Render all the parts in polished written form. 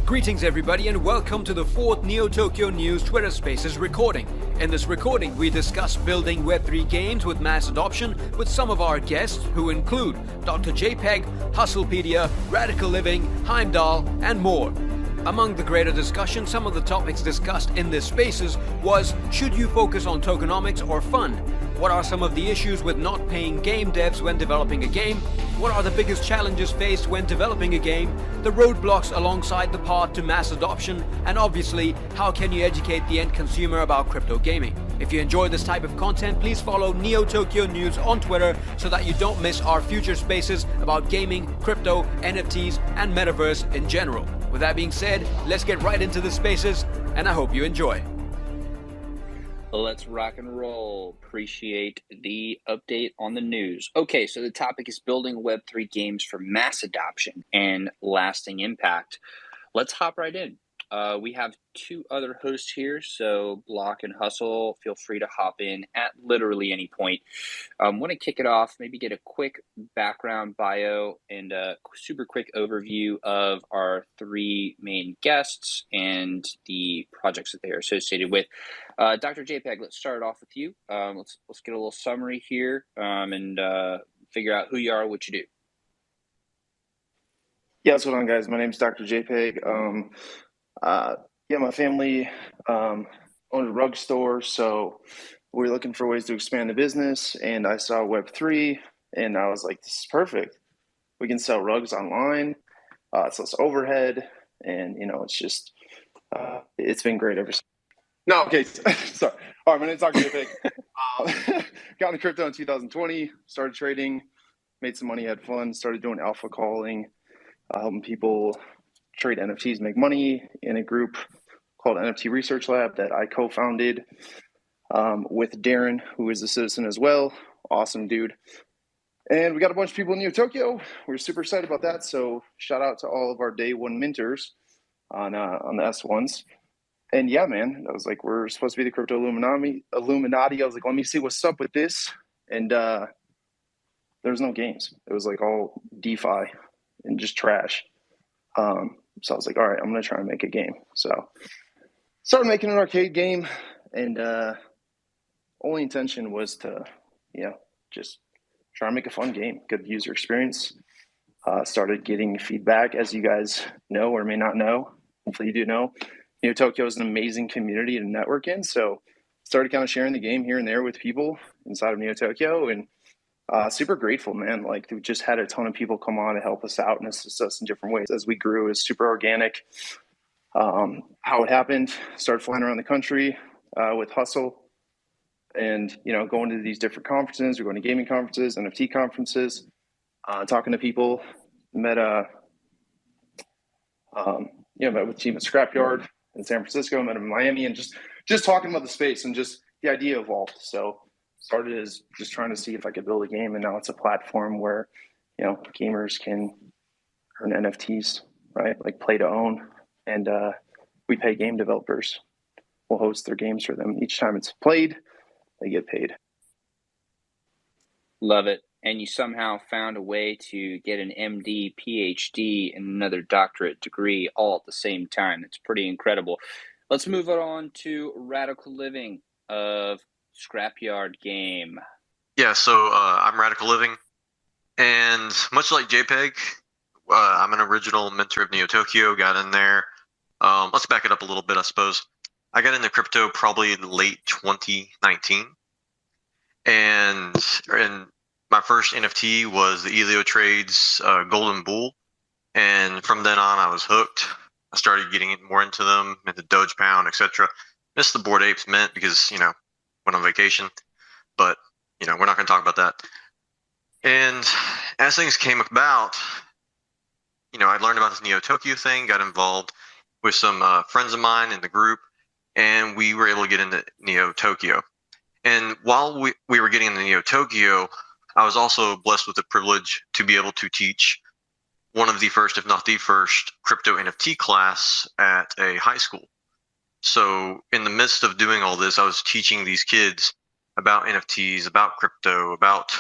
Greetings everybody and welcome to the 4th Neo Tokyo News Twitter Spaces recording. In this recording we discuss building Web3 games with mass adoption with some of our guests who include Dr. JPEG, Hustlepedia, Radical Living, Heimdall and more. Among the greater discussion, some of the topics discussed in this Spaces was, should you focus on tokenomics or fun? What are some of the issues with not paying game devs when developing a game? What are the biggest challenges faced when developing a game? The roadblocks alongside the path to mass adoption? And obviously, how can you educate the end consumer about crypto gaming? If you enjoy this type of content, please follow Neo Tokyo News on Twitter so that you don't miss our future spaces about gaming, crypto, NFTs, and metaverse in general. With that being said, let's get right into the spaces, and I hope you enjoy. Let's rock and roll. Appreciate the update on the news. Okay, so the topic is building Web3 games for mass adoption and lasting impact. Let's hop right in. We have two other hosts here, so Block and Hustle, feel free to hop in at literally any point. I want to kick it off, maybe get a quick background bio and a super quick overview of our three main guests and the projects that they are associated with. Dr. JPEG, let's start off with you. Let's get a little summary here and figure out who you are, what you do. Yeah, what's going on, guys? My name is Dr. JPEG. My family owned a rug store, so we were looking for ways to expand the business, and I saw Web3, and I was like, this is perfect. We can sell rugs online, it's less overhead, and, it's just, it's been great ever since. No, okay, sorry. All right, my name is Dr. JPEG. Got into crypto in 2020, started trading, made some money, had fun, started doing alpha calling, helping people trade NFTs, make money in a group called NFT Research Lab that I co-founded with Darren, who is a citizen as well. Awesome dude. And we got a bunch of people in Neo Tokyo. We're super excited about that. So shout out to all of our day one minters on the S1s. And yeah, man, I was like, we're supposed to be the crypto Illuminati. I was like, let me see what's up with this. And there's no games. It was like all DeFi and just trash. So I was like, all right, I'm going to try and make a game. So started making an arcade game, and only intention was to, just try and make a fun game, good user experience. Started getting feedback, as you guys know or may not know. Hopefully you do know. Neo Tokyo is an amazing community to network in, so started kind of sharing the game here and there with people inside of Neo Tokyo, and super grateful, man. Like, we just had a ton of people come on to help us out and assist us in different ways as we grew. It's super organic. How it happened, started flying around the country with Hustle and, going to these different conferences. We're going to gaming conferences, NFT conferences, talking to people. Met with team at Scrapyard in San Francisco, met him in Miami, and just talking about the space, and just the idea evolved. So started as just trying to see if I could build a game, and now it's a platform where, gamers can earn NFTs, right? Like play to own, and we pay game developers. We'll host their games for them. Each time it's played, they get paid. Love it. And you somehow found a way to get an MD, PhD, and another doctorate degree all at the same time. It's pretty incredible. Let's move on to Radical Living of Scrapyard game. Yeah, so I'm Radical Living, and much like JPEG, I'm an original mentor of Neo Tokyo. Got in there. Let's back it up a little bit, I suppose. I got into crypto probably in late 2019, and my first NFT was the Elio Trades Golden Bull, and from then on I was hooked. I started getting more into them, into Doge Pound, etc. Missed the Bored Apes Mint because, went on vacation, but we're not going to talk about that. And as things came about, I learned about this Neo Tokyo thing, got involved with some friends of mine in the group, and we were able to get into Neo Tokyo. And while we were getting into Neo Tokyo, I was also blessed with the privilege to be able to teach one of the first, if not the first, crypto NFT class at a high school. So in the midst of doing all this, I was teaching these kids about NFTs, about crypto, about,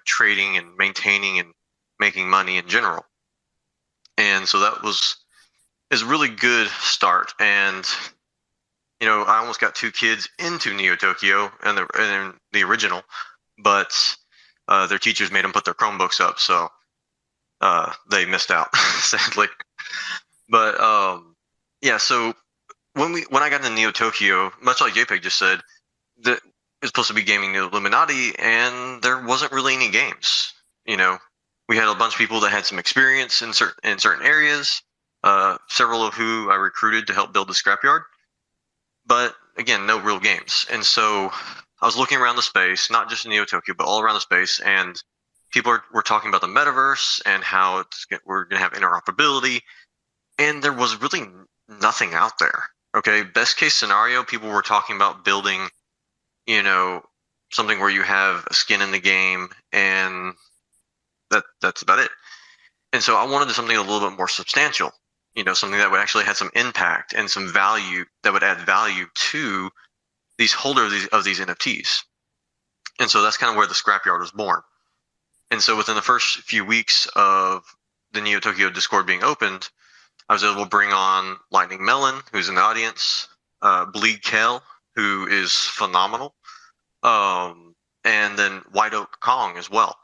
trading and maintaining and making money in general. And so that was is a really good start. And I almost got 2 kids into Neo Tokyo and the original, but their teachers made them put their Chromebooks up, so they missed out, sadly. But yeah, so when I got into Neo Tokyo, much like JPEG just said, that it was supposed to be gaming the Illuminati, and there wasn't really any games. We had a bunch of people that had some experience in certain areas, several of who I recruited to help build the scrapyard. But again, no real games. And so I was looking around the space, not just in Neo Tokyo, but all around the space, and people were talking about the metaverse and how we're going to have interoperability, and there was really nothing out there. Okay, best case scenario, people were talking about building, something where you have a skin in the game, and that's about it. And so I wanted something a little bit more substantial, something that would actually have some impact and some value, that would add value to these holders of these NFTs. And so that's kind of where the scrapyard was born. And so within the first few weeks of the Neo Tokyo Discord being opened, I was able to bring on Lightning Melon, who's in the audience, Bleed Kale, who is phenomenal, and then White Oak Kong as well.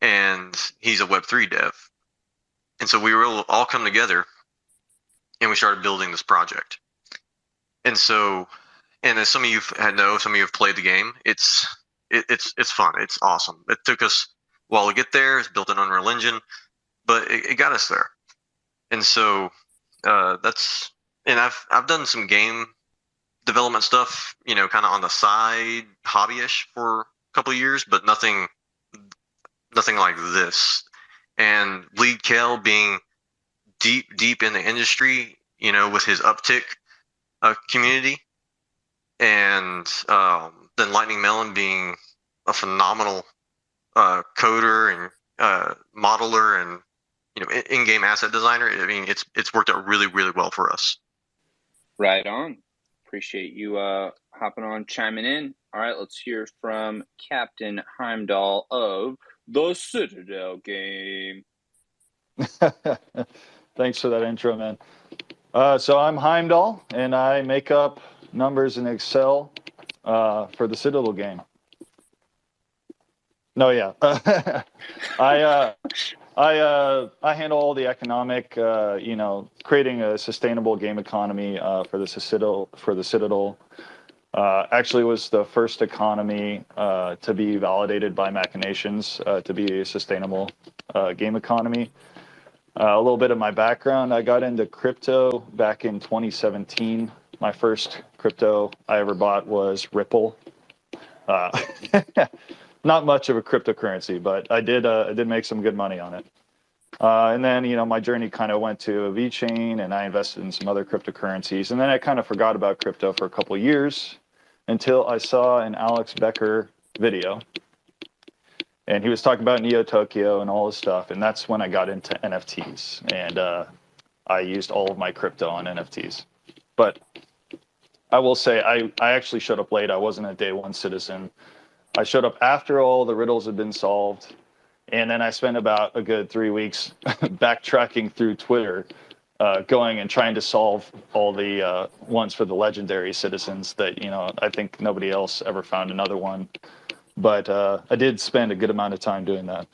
And he's a Web3 dev. And so we were able to all come together, and we started building this project. And so, and as some of you some of you have played the game, it's fun. It's awesome. It took us a while to get there. It's built in Unreal Engine, but it got us there. And so and I've done some game development stuff, kind of on the side, hobbyish for a couple of years, but nothing like this. And Bleed Kale being deep in the industry, with his Uptick community, and then Lightning Melon being a phenomenal coder and modeler and in-game asset designer. I mean, it's worked out really, really well for us. Right on. Appreciate you hopping on, chiming in. All right, let's hear from Captain Heimdall of the Citadel game. Thanks for that intro, man. So I'm Heimdall, and I make up numbers in Excel for the Citadel game. No, yeah. I handle all the economic, creating a sustainable game economy for the Citadel. Actually was the first economy to be validated by Machinations to be a sustainable game economy. A little bit of my background: I got into crypto back in 2017. My first crypto I ever bought was Ripple. Not much of a cryptocurrency, but I did make some good money on it. And then, my journey kind of went to VeChain, and I invested in some other cryptocurrencies. And then I kind of forgot about crypto for a couple of years until I saw an Alex Becker video. And he was talking about Neo Tokyo and all this stuff. And that's when I got into NFTs. And I used all of my crypto on NFTs. But I will say, I actually showed up late. I wasn't a day one citizen. I showed up after all the riddles had been solved. And then I spent about a good 3 weeks backtracking through Twitter, going and trying to solve all the ones for the legendary citizens that, I think nobody else ever found another one. But I did spend a good amount of time doing that.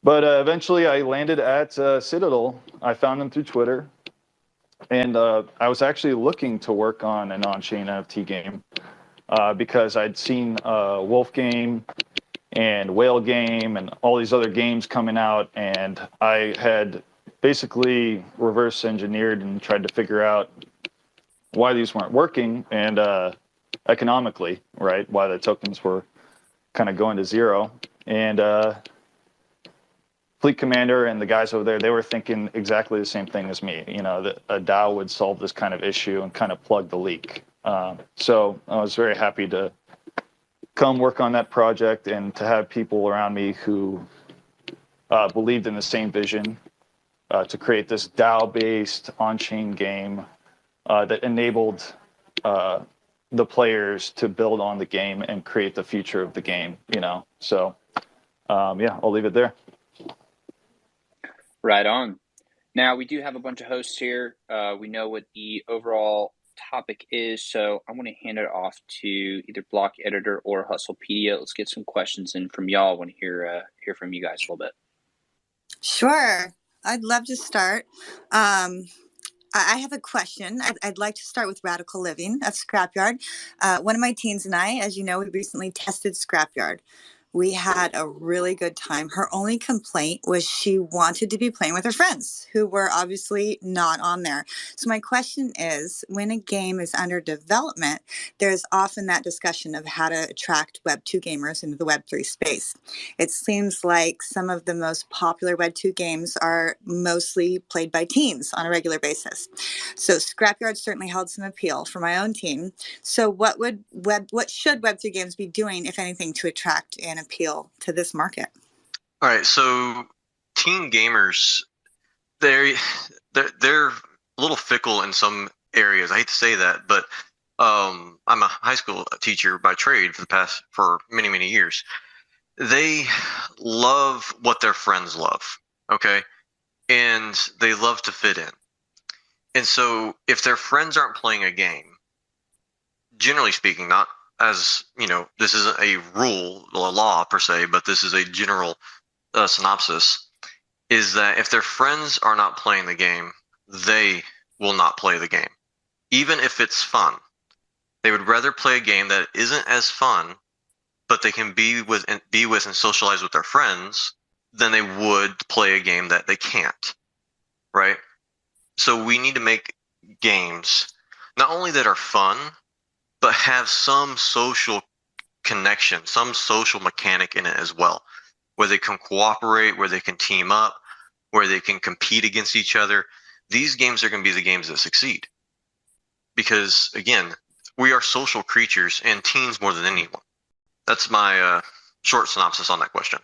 But eventually I landed at Citadel. I found them through Twitter. And I was actually looking to work on an on-chain NFT game because I'd seen Wolf Game and Whale Game and all these other games coming out. And I had basically reverse engineered and tried to figure out why these weren't working, and economically, right? Why the tokens were kind of going to zero. And Fleet Commander and the guys over there, they were thinking exactly the same thing as me, that a DAO would solve this kind of issue and kind of plug the leak. So I was very happy to come work on that project and to have people around me who believed in the same vision to create this DAO-based on-chain game that enabled the players to build on the game and create the future of the game, So, yeah, I'll leave it there. Right on. Now, we do have a bunch of hosts here. We know what the overall topic is, so I'm going to hand it off to either Block Editor or Hustlepedia. Let's get some questions in from y'all. I want to hear from you guys a little bit. Sure. I'd love to start. I have a question. I'd like to start with Radical Living of Scrapyard. One of my teens and I, as you know, we recently tested Scrapyard. We had a really good time. Her only complaint was she wanted to be playing with her friends who were obviously not on there. So my question is, when a game is under development, there's often that discussion of how to attract Web2 gamers into the Web3 space. It seems like some of the most popular Web2 games are mostly played by teens on a regular basis. So Scrapyard certainly held some appeal for my own team. So what should Web3 games be doing, if anything, to attract and appeal to this market? All right, so teen gamers, they're a little fickle in some areas. I hate to say that, but I'm a high school teacher by trade for many years. They love what their friends love, okay, and they love to fit in. And so if their friends aren't playing a game, generally speaking, not as, this isn't a rule, a law per se, but this is a general synopsis, is that if their friends are not playing the game, they will not play the game. Even if it's fun. They would rather play a game that isn't as fun, but they can be with and socialize with their friends, than they would play a game that they can't, right? So we need to make games not only that are fun, but have some social connection, some social mechanic in it as well, where they can cooperate, where they can team up, where they can compete against each other. These games are going to be the games that succeed. Because, again, we are social creatures, and teens more than anyone. That's my short synopsis on that question.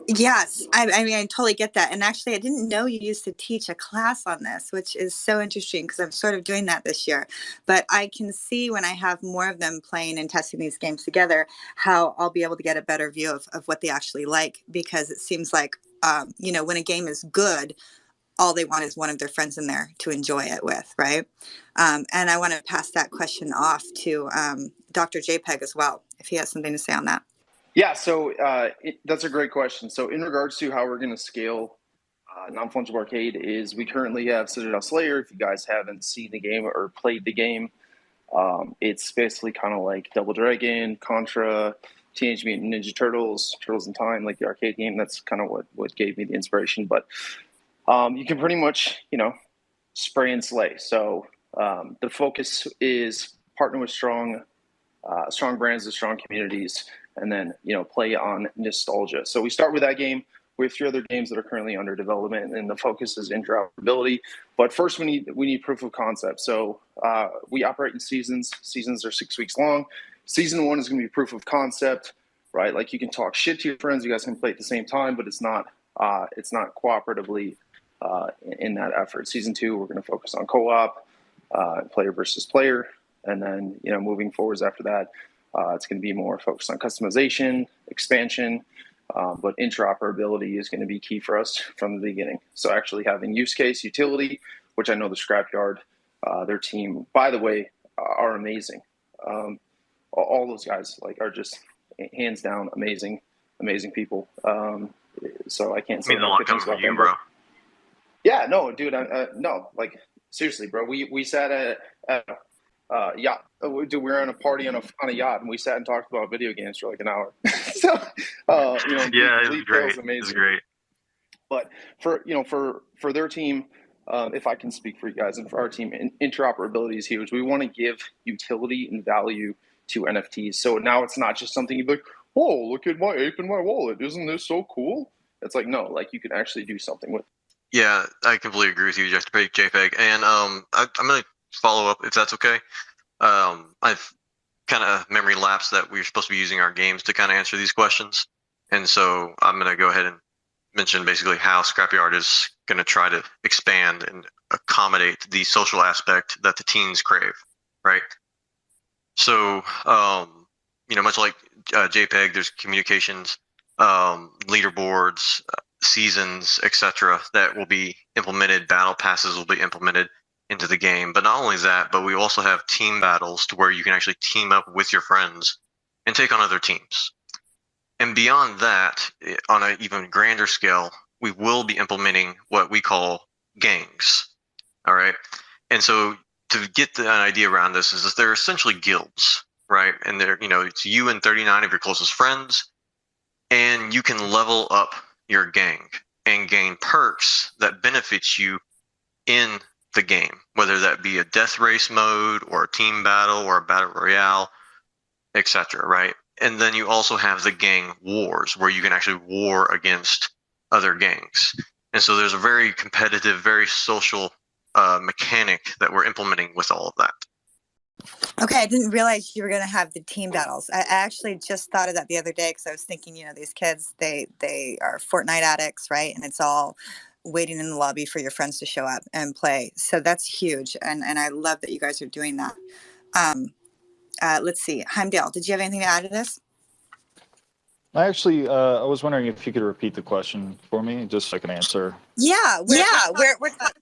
Yes, I mean, I totally get that. And actually, I didn't know you used to teach a class on this, which is so interesting because I'm sort of doing that this year. But I can see when I have more of them playing and testing these games together, how I'll be able to get a better view of what they actually like, because it seems like, when a game is good, all they want is one of their friends in there to enjoy it with, right? And I want to pass that question off to Dr. JPEG as well, if he has something to say on that. Yeah, so that's a great question. So in regards to how we're going to scale Non-Fungible Arcade is we currently have Citadel Slayer. If you guys haven't seen the game or played the game, it's basically kind of like Double Dragon, Contra, Teenage Mutant Ninja Turtles, Turtles in Time, like the arcade game. That's kind of what gave me the inspiration. But you can pretty much, spray and slay. So the focus is partner with strong brands and strong communities, and then play on nostalgia. So we start with that game. We have 3 other games that are currently under development, and the focus is interoperability. But first, we need proof of concept. So we operate in seasons. Seasons are 6 weeks long. Season 1 is going to be proof of concept, right? Like, you can talk shit to your friends. You guys can play at the same time, but it's not cooperatively in that effort. Season 2, we're going to focus on co-op, player versus player, and then moving forwards after that. It's going to be more focused on customization, expansion, but interoperability is going to be key for us from the beginning. So actually having use case utility, which I know the Scrapyard, their team, by the way, are amazing. All those guys are just hands down amazing people. So I can't say a lot comes from you, bro. Yeah, no, dude, no, seriously, bro. We sat at yacht. Dude, we were on a party on a yacht, and we sat and talked about video games for an hour. So, yeah, it was great. Amazing. It was great. But for their team, if I can speak for you guys and for our team, interoperability is huge. We want to give utility and value to NFTs. So now it's not just something you'd be like, "Whoa, look at my ape in my wallet! Isn't this so cool?" It's like, no, you can actually do something with it. Yeah, I completely agree with you, JPEG. And I'm going to follow up, if that's okay. I've kind of memory lapsed that we're supposed to be using our games to kind of answer these questions. And so I'm going to go ahead and mention basically how Scrapyard is going to try to expand and accommodate the social aspect that the teens crave, right? So, much like JPEG, there's communications, leaderboards, seasons, etc., that will be implemented. Battle passes will be implemented into the game. But not only that, but we also have team battles to where you can actually team up with your friends and take on other teams. And beyond that, on an even grander scale, we will be implementing what we call gangs. All right. And so to get an idea around this is that they're essentially guilds, right? And they're, it's you and 39 of your closest friends, and you can level up your gang and gain perks that benefit you in the game, whether that be a death race mode or a team battle or a battle royale, etc., right? And then you also have the gang wars, where you can actually war against other gangs. And so there's a very competitive, very social mechanic that we're implementing with all of that. Okay, I didn't realize you were going to have the team battles. I actually just thought of that the other day because I was thinking, these kids, they are Fortnite addicts, right? And it's all waiting in the lobby for your friends to show up and play. So that's huge. And I love that you guys are doing that. Let's see. Heimdall, did you have anything to add to this? I actually, I was wondering if you could repeat the question for me, just so I can answer. Yeah, we're talking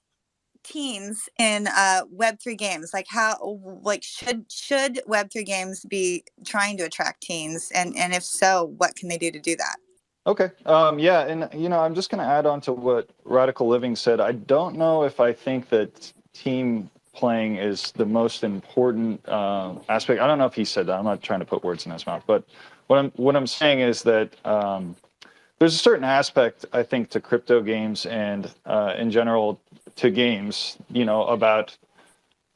teens in Web3 games. Like should Web3 games be trying to attract teens? And if so, what can they do to do that? Okay. Yeah, and I'm just going to add on to what Radical Living said. I don't know if I think that team playing is the most important aspect. I don't know if he said that. I'm not trying to put words in his mouth, but what I'm saying is that there's a certain aspect, I think, to crypto games and in general to games, about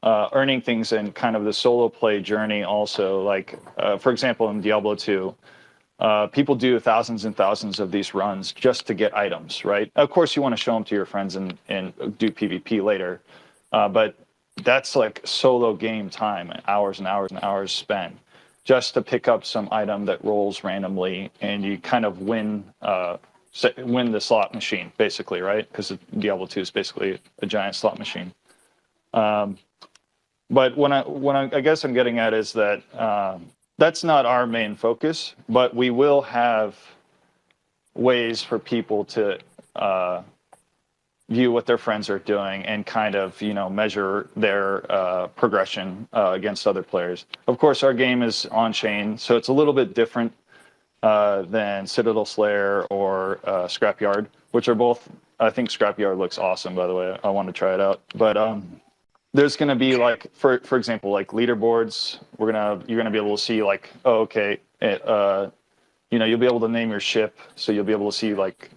earning things and kind of the solo play journey also. Like, for example, in Diablo 2, people do thousands and thousands of these runs just to get items, right? Of course, you want to show them to your friends and do PvP later, but that's like solo game time, hours and hours and hours spent just to pick up some item that rolls randomly, and you kind of win the slot machine, basically, right? Because Diablo 2 is basically a giant slot machine. But I guess I'm getting at is that that's not our main focus, but we will have ways for people to view what their friends are doing and kind of, measure their progression against other players. Of course, our game is on-chain, so it's a little bit different than Citadel Slayer or Scrapyard, which are both, I think Scrapyard looks awesome, by the way. I want to try it out. But there's going to be like, for example, like leaderboards. You're going to be able to see like, oh, okay, you'll be able to name your ship, so you'll be able to see like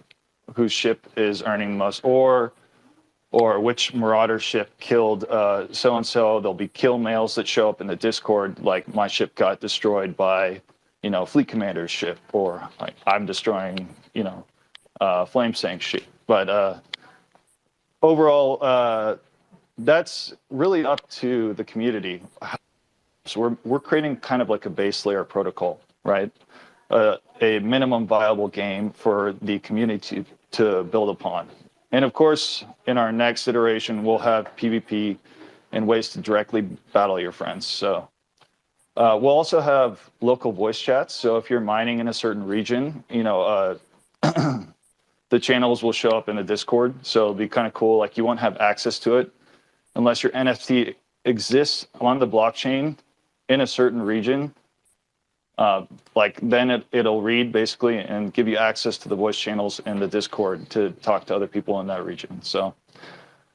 whose ship is earning the most, or which marauder ship killed so and so. There'll be kill mails that show up in the Discord, like my ship got destroyed by fleet commander's ship, or like I'm destroying Flamesang's ship. But overall, that's really up to the community. So we're creating kind of like a base layer protocol, right? A minimum viable game for the community to build upon. And of course, in our next iteration, we'll have PvP and ways to directly battle your friends. So we'll also have local voice chats. So if you're mining in a certain region, the channels will show up in the Discord. So it'll be kind of cool. Like you won't have access to it unless your NFT exists on the blockchain in a certain region. Then it'll read basically and give you access to the voice channels in the Discord to talk to other people in that region. So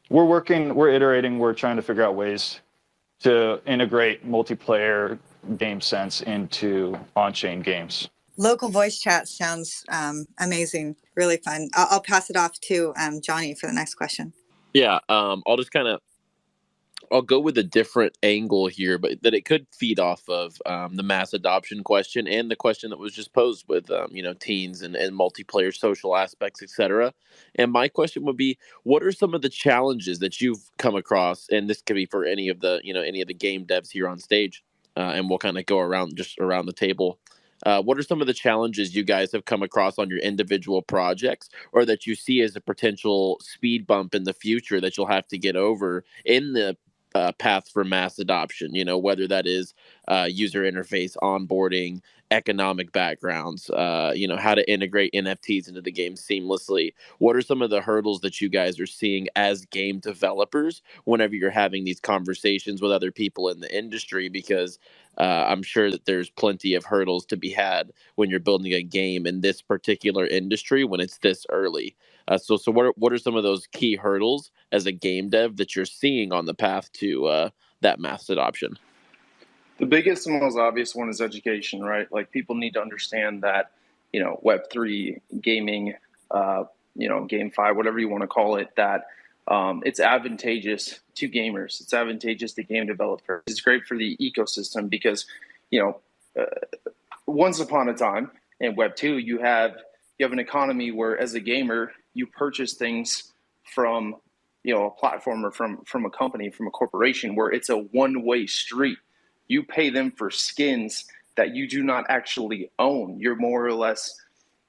we're iterating, we're trying to figure out ways to integrate multiplayer game sense into on-chain games. Local voice chat sounds amazing, really fun. I'll pass it off to Johnny for the next question. Yeah, I'll go with a different angle here, but that it could feed off of the mass adoption question and the question that was just posed with teens and multiplayer social aspects, etc. And my question would be, what are some of the challenges that you've come across? And this could be for any of the game devs here on stage, and we'll kind of go around the table. What are some of the challenges you guys have come across on your individual projects, or that you see as a potential speed bump in the future that you'll have to get over in the path for mass adoption, whether that is user interface, onboarding, economic backgrounds, how to integrate NFTs into the game seamlessly. What are some of the hurdles that you guys are seeing as game developers whenever you're having these conversations with other people in the industry? Because I'm sure that there's plenty of hurdles to be had when you're building a game in this particular industry when it's this early. So what are some of those key hurdles as a game dev that you're seeing on the path to that mass adoption? The biggest and most obvious one is education, right? Like, people need to understand that, Web3 gaming, GameFi, whatever you want to call it, that it's advantageous to gamers. It's advantageous to game developers. It's great for the ecosystem because, once upon a time in Web2, you have an economy where, as a gamer, you purchase things from, a platform or from a company, from a corporation, where it's a one-way street. You pay them for skins that you do not actually own. You're more or less,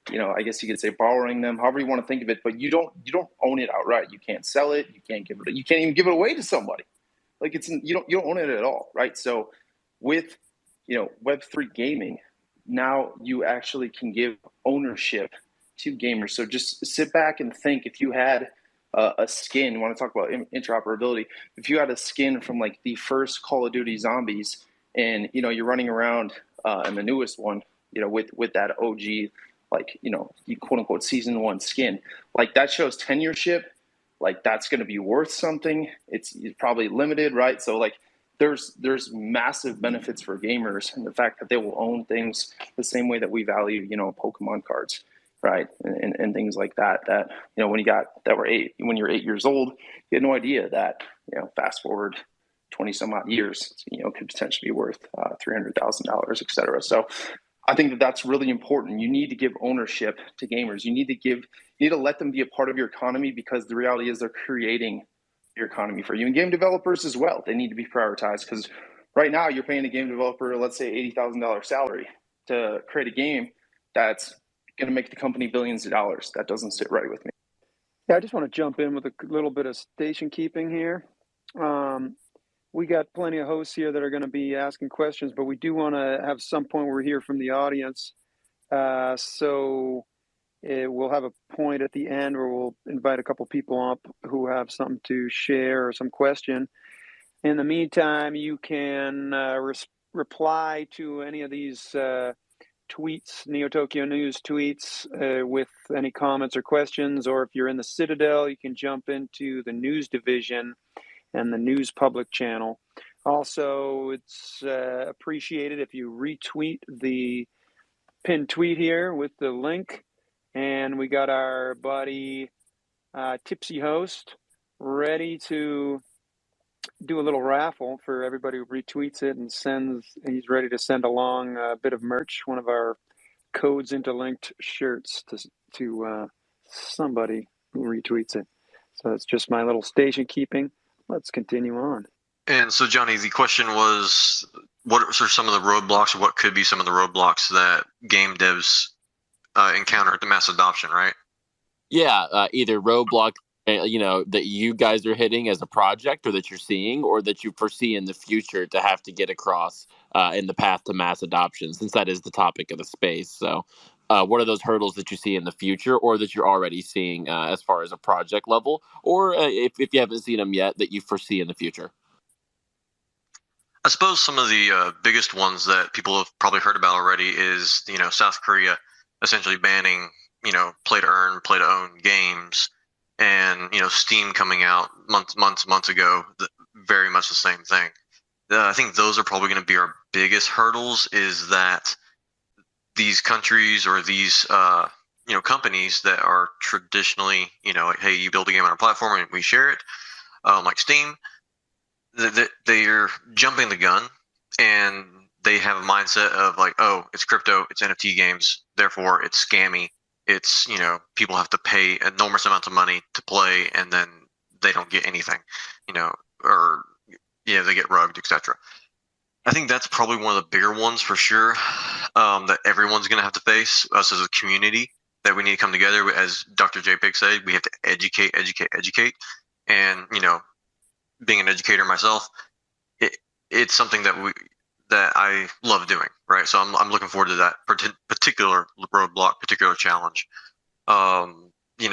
I guess you could say, borrowing them, however you want to think of it, but you don't own it outright. You can't sell it. You can't even give it away to somebody. Like, you don't own it at all, right? So with, Web3 gaming, now you actually can give ownership to gamers. So just sit back and think, if you had a skin, you want to talk about interoperability, if you had a skin from like the first Call of Duty Zombies, and you're running around in the newest one, with that OG, like, quote unquote season 1 skin, like, that shows tenureship, like, that's going to be worth something. It's probably limited, right? So like, there's massive benefits for gamers, and the fact that they will own things the same way that we value, Pokemon cards, right? And things like that, when you're 8 years old, you had no idea that, fast forward 20 some odd years, could potentially be worth $300,000, et cetera. So I think that that's really important. You need to give ownership to gamers. You need to let them be a part of your economy, because the reality is they're creating your economy for you. And game developers as well, they need to be prioritized, because right now you're paying a game developer, let's say $80,000 salary to create a game that's going to make the company billions of dollars. That doesn't sit right with me. Yeah, I just want to jump in with a little bit of station keeping here. We got plenty of hosts here that are going to be asking questions, but we do want to have some point where we hear from the audience. So we'll have a point at the end where we'll invite a couple people up who have something to share or some question. In the meantime, you can reply to any of these tweets, Neo Tokyo News tweets, with any comments or questions, or if you're in the Citadel, you can jump into the news division and the news public channel. Also, it's appreciated if you retweet the pinned tweet here with the link. And we got our buddy Tipsy Host ready to do a little raffle for everybody who retweets it and he's ready to send along a bit of merch, one of our codes interlinked shirts to somebody who retweets it. So it's just my little station keeping. Let's continue on. And so, Johnny, the question was, what are some of the roadblocks, or what could be some of the roadblocks that game devs encounter at the mass adoption, right? Yeah, either roadblock, that you guys are hitting as a project, or that you're seeing, or that you foresee in the future to have to get across in the path to mass adoption, since that is the topic of the space. So what are those hurdles that you see in the future, or that you're already seeing as far as a project level, or if you haven't seen them yet, that you foresee in the future? I suppose some of the biggest ones that people have probably heard about already is, South Korea essentially banning, play to earn, play to own games, and, Steam coming out months ago, very much the same thing. I think those are probably going to be our biggest hurdles, is that these countries, or these, companies that are traditionally, like, hey, you build a game on our platform and we share it, like Steam, they're jumping the gun, and they have a mindset of like, oh, it's crypto, it's NFT games, therefore it's scammy. It's, people have to pay enormous amounts of money to play, and then they don't get anything, or they get rugged, etc. I think that's probably one of the bigger ones for sure, that everyone's going to have to face, us as a community, that we need to come together. As Dr. JPEG said, we have to educate. And, being an educator myself, it's something that I love doing, right? So I'm looking forward to that particular roadblock, particular challenge. We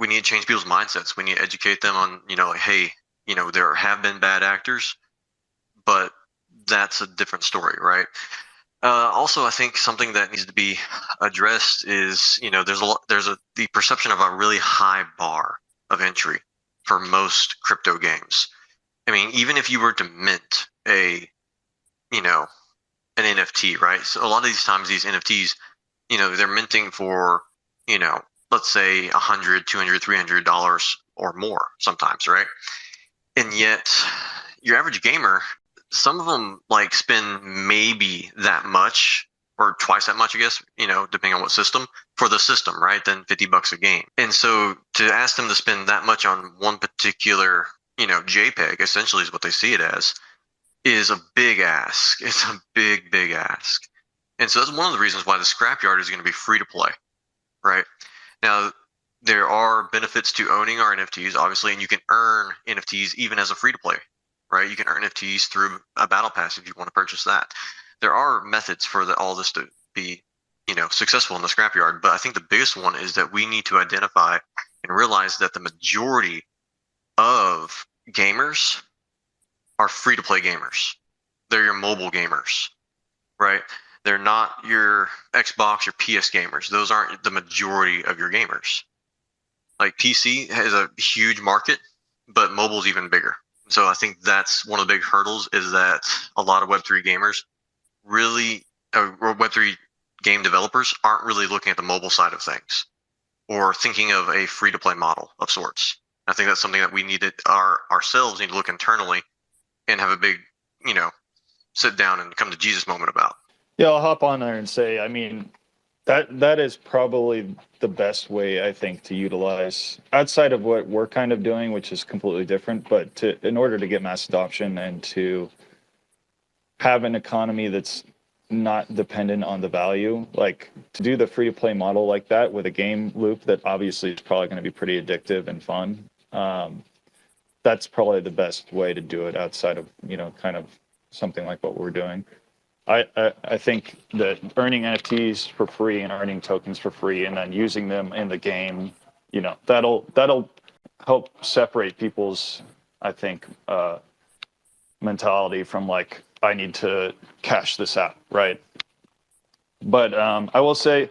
need to change people's mindsets. We need to educate them on, like, hey, there have been bad actors, but that's a different story, right? Also, I think something that needs to be addressed is, there's the perception of a really high bar of entry for most crypto games. I mean, even if you were to mint an NFT, right? So a lot of these times, these NFTs, they're minting for, let's say $100, $200, $300 or more sometimes, right? And yet, your average gamer, some of them like spend maybe that much or twice that much, I guess, depending on what system, for the system, right? Then $50 a game. And so to ask them to spend that much on one particular, JPEG, essentially is what they see it as, is a big ask. It's a big, big ask. And so that's one of the reasons why the scrapyard is going to be free to play, right? Now, there are benefits to owning our NFTs, obviously, and you can earn NFTs even as a free to play, right? You can earn NFTs through a battle pass if you want to purchase that. There are methods for all this to be, successful in the scrapyard, but I think the biggest one is that we need to identify and realize that the majority of gamers are free to play gamers. They're your mobile gamers, right? They're not your Xbox or PS gamers. Those aren't the majority of your gamers. Like PC has a huge market, but mobile's even bigger. So I think that's one of the big hurdles, is that a lot of Web3 gamers really, or Web3 game developers aren't really looking at the mobile side of things or thinking of a free to play model of sorts. I think that's something that we need to ourselves need to look internally and have a big, sit down and come to Jesus moment about. Yeah, I'll hop on there and say, I mean, that is probably the best way, I think, to utilize, outside of what we're kind of doing, which is completely different, but in order to get mass adoption and to have an economy that's not dependent on the value, like to do the free to play model like that with a game loop that obviously is probably going to be pretty addictive and fun. That's probably the best way to do it outside of, kind of something like what we're doing. I think that earning NFTs for free and earning tokens for free and then using them in the game, that'll help separate people's, I think, mentality from like, I need to cash this out, right? But I will say,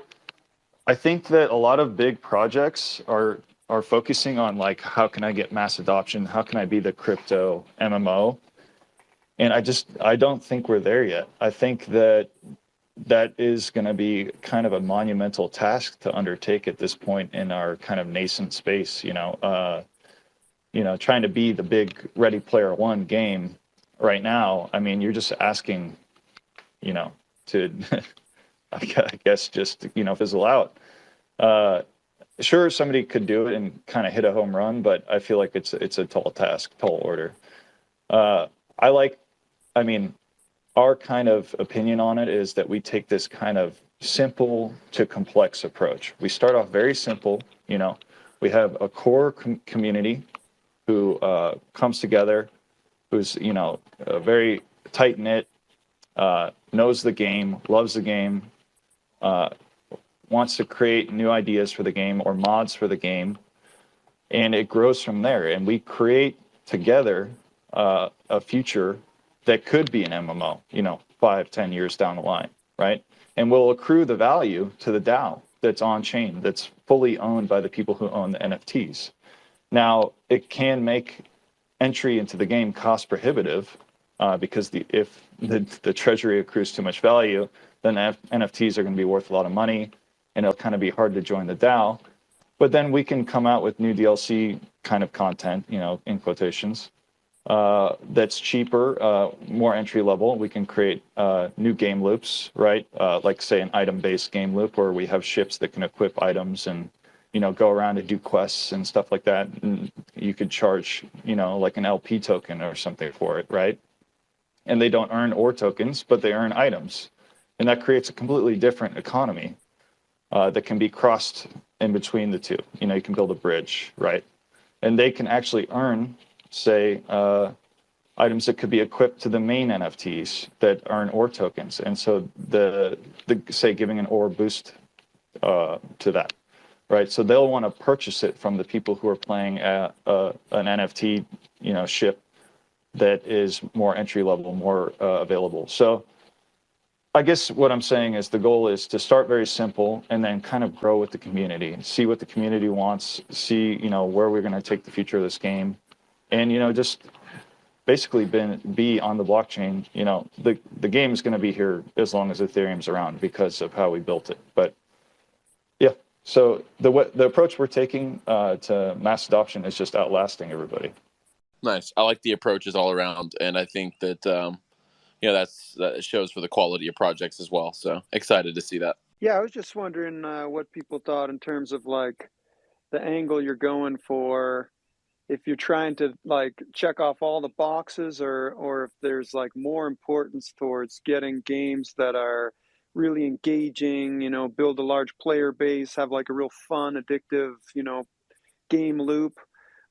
I think that a lot of big projects are focusing on like, how can I get mass adoption? How can I be the crypto MMO? And I don't think we're there yet. I think that is going to be kind of a monumental task to undertake at this point in our kind of nascent space, trying to be the big Ready Player One game right now. I mean, you're just asking, to, I guess, just, fizzle out. Sure, somebody could do it and kind of hit a home run, but I feel like it's a tall task, tall order. Our kind of opinion on it is that we take this kind of simple to complex approach. We start off very simple, we have a core community who comes together, who's, very tight-knit, knows the game, loves the game, wants to create new ideas for the game or mods for the game, and it grows from there. And we create together a future that could be an MMO, 5-10 years down the line, right? And we'll accrue the value to the DAO that's on chain, that's fully owned by the people who own the NFTs. Now, it can make entry into the game cost prohibitive because if the treasury accrues too much value, then NFTs are going to be worth a lot of money, and it'll kind of be hard to join the DAO. But then we can come out with new DLC kind of content, in quotations, that's cheaper, more entry level. We can create new game loops, right? Like say an item-based game loop where we have ships that can equip items and, go around and do quests and stuff like that. And you could charge, like an LP token or something for it, right? And they don't earn ore tokens, but they earn items. And that creates a completely different economy that can be crossed in between the two. You can build a bridge, right? And they can actually earn say, items that could be equipped to the main NFTs that earn ore tokens. And so the say giving an ore boost to that, right? So they'll want to purchase it from the people who are playing an NFT, ship that is more entry level, more available. So I guess what I'm saying is the goal is to start very simple and then kind of grow with the community and see what the community wants, see, where we're going to take the future of this game, and, just basically be on the blockchain. The game is going to be here as long as Ethereum's around because of how we built it. But yeah, so the approach we're taking to mass adoption is just outlasting everybody. Nice. I like the approaches all around, and I think that that shows for the quality of projects as well. So excited to see that. Yeah, I was just wondering what people thought in terms of like the angle you're going for. If you're trying to like check off all the boxes, or if there's like more importance towards getting games that are really engaging, build a large player base, have like a real fun, addictive, game loop,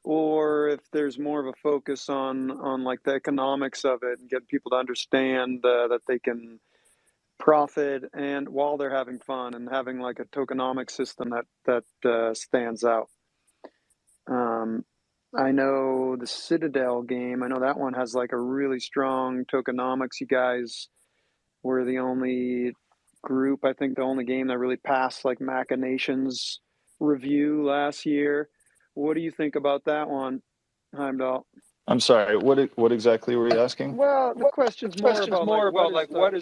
or if there's more of a focus on like the economics of it and get people to understand that they can profit and while they're having fun and having like a tokenomic system that stands out. I know the Citadel game, I know that one has like a really strong tokenomics. You guys were the only group, I think the only game that really passed like Machinations review last year. What do you think about that one, Heimdall? I'm sorry, what exactly were you asking? Well, the question's more about what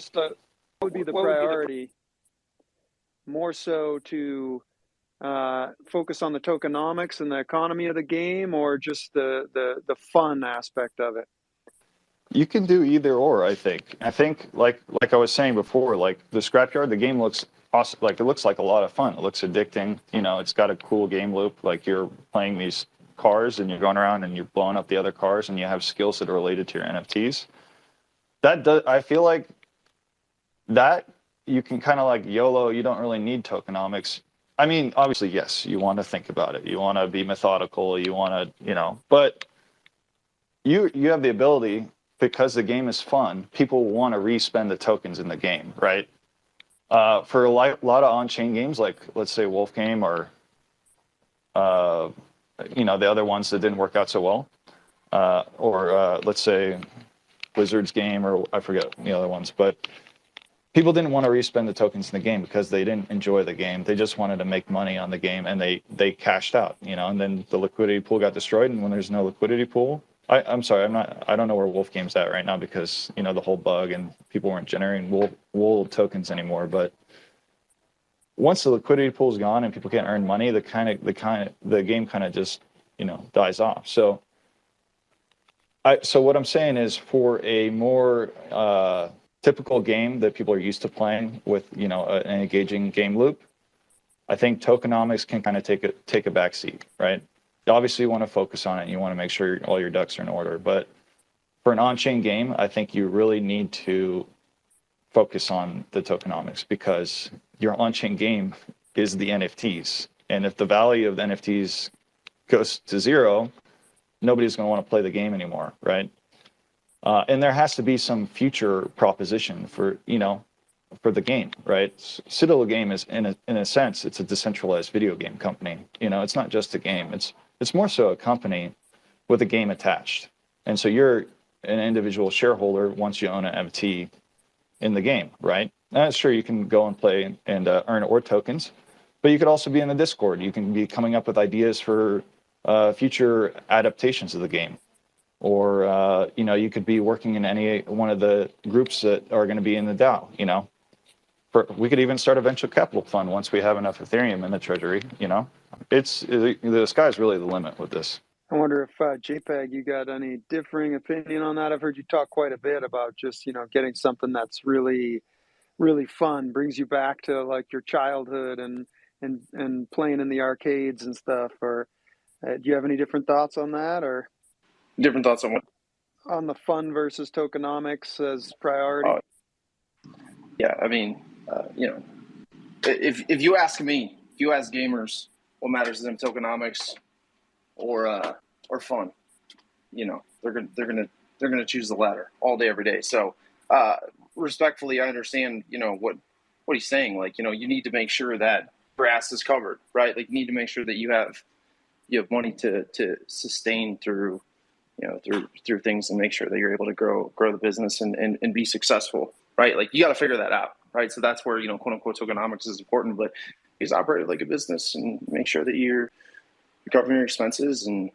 would be the priority? More so to focus on the tokenomics and the economy of the game, or just the fun aspect of it? You can do either or, I think. I think like I was saying before, like the Scrapyard, the game looks awesome. Like it looks like a lot of fun. It looks addicting. It's got a cool game loop. Like you're playing these cars and you're going around and you're blowing up the other cars and you have skills that are related to your NFTs. I feel like that you can kind of like YOLO. You don't really need tokenomics. I mean, obviously, yes, you want to think about it. You want to be methodical. You want to, but you have the ability, because the game is fun, people want to re-spend the tokens in the game, right? For a lot of on-chain games, like let's say Wolf Game or, the other ones that didn't work out so well, or let's say Wizards Game, or I forget the other ones, but people didn't want to re-spend the tokens in the game because they didn't enjoy the game. They just wanted to make money on the game, and they cashed out, and then the liquidity pool got destroyed. And when there's no liquidity pool, I'm sorry, I don't know where Wolf Game's at right now because the whole bug and people weren't generating wool tokens anymore. But once the liquidity pool is gone and people can't earn money, the game kind of just dies off. So what I'm saying is, for a more typical game that people are used to playing with, an engaging game loop, I think tokenomics can kind of take a back seat, right? Obviously, you want to focus on it and you want to make sure all your ducks are in order. But for an on-chain game, I think you really need to focus on the tokenomics, because your on-chain game is the NFTs. And if the value of the NFTs goes to zero, nobody's going to want to play the game anymore, right? And there has to be some future proposition for the game, right? Citadel game is in a sense, it's a decentralized video game company. It's not just a game. It's more so a company with a game attached. And so you're an individual shareholder once you own an NFT in the game, right? Sure, you can go and play and earn ore tokens, but you could also be in the Discord. You can be coming up with ideas for future adaptations of the game. Or, you could be working in any one of the groups that are going to be in the DAO, we could even start a venture capital fund once we have enough Ethereum in the treasury, the sky's really the limit with this. I wonder if JPEG, you got any differing opinion on that? I've heard you talk quite a bit about just, getting something that's really, really fun, brings you back to like your childhood and playing in the arcades and stuff. Or do you have any different thoughts on that, or Different thoughts on what? on the fun versus tokenomics as priority? Yeah, I mean, if you ask me, if you ask gamers what matters to them, tokenomics or fun, they're gonna choose the latter all day, every day. So respectfully, I understand, what he's saying. Like, you need to make sure that grass is covered, right? Like, you need to make sure that you have money to sustain through through things, and make sure that you're able to grow the business and be successful, right? Like, you got to figure that out, right? So that's where, quote unquote tokenomics is important, but he's operated like a business, and make sure that you're covering your expenses, and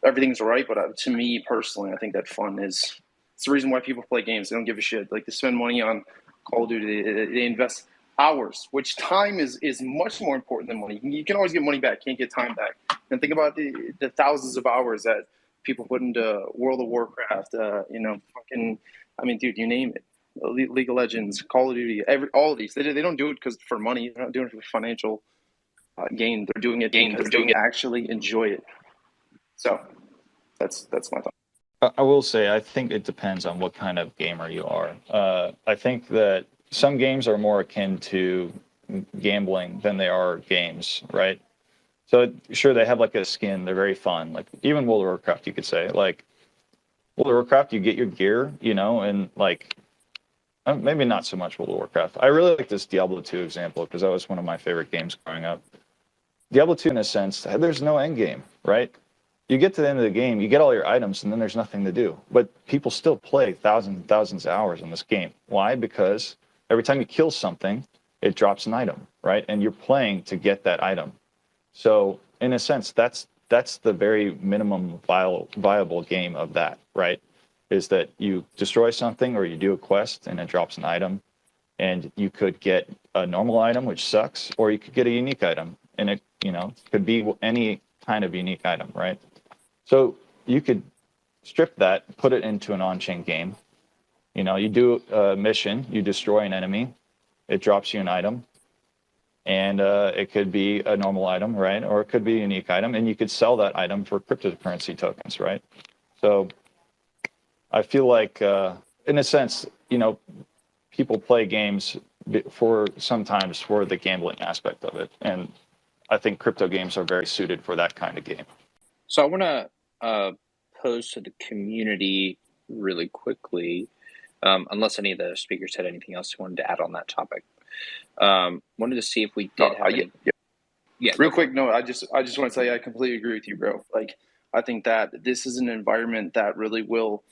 everything's right. But to me personally, I think that fun it's the reason why people play games. They don't give a shit. Like, they spend money on Call of Duty. They invest hours, which time is much more important than money. You can always get money back, can't get time back. And think about the thousands of hours that people put into World of Warcraft. Dude, you name it. League of Legends, Call of Duty, all of these. They don't do it for money. They're not doing it for financial gain. They're doing it because they actually enjoy it. So that's my thought. I will say, I think it depends on what kind of gamer you are. I think that some games are more akin to gambling than they are games, right? So sure, they have like a skin. They're very fun. Like, even World of Warcraft, you could say. Like, World of Warcraft, you get your gear, and like, maybe not so much World of Warcraft. I really like this Diablo 2 example, because that was one of my favorite games growing up. Diablo 2, in a sense, there's no end game, right? You get to the end of the game, you get all your items, and then there's nothing to do. But people still play thousands and thousands of hours in this game. Why? Because every time you kill something, it drops an item, right? And you're playing to get that item. So in a sense, that's the very minimum viable game of that, right? Is that you destroy something, or you do a quest and it drops an item, and you could get a normal item, which sucks, or you could get a unique item, and it could be any kind of unique item, right? So you could strip that, put it into an on-chain game. You do a mission, you destroy an enemy, it drops you an item, and it could be a normal item, right? Or it could be a unique item, and you could sell that item for cryptocurrency tokens, right? So I feel like, in a sense, people play games sometimes for the gambling aspect of it, and I think crypto games are very suited for that kind of game. So I want to pose to the community really quickly, unless any of the speakers had anything else they wanted to add on that topic. Wanted to see if we did have any. Yeah. Real quick, no, I just want to tell you, I completely agree with you, bro. Like, I think that this is an environment that really will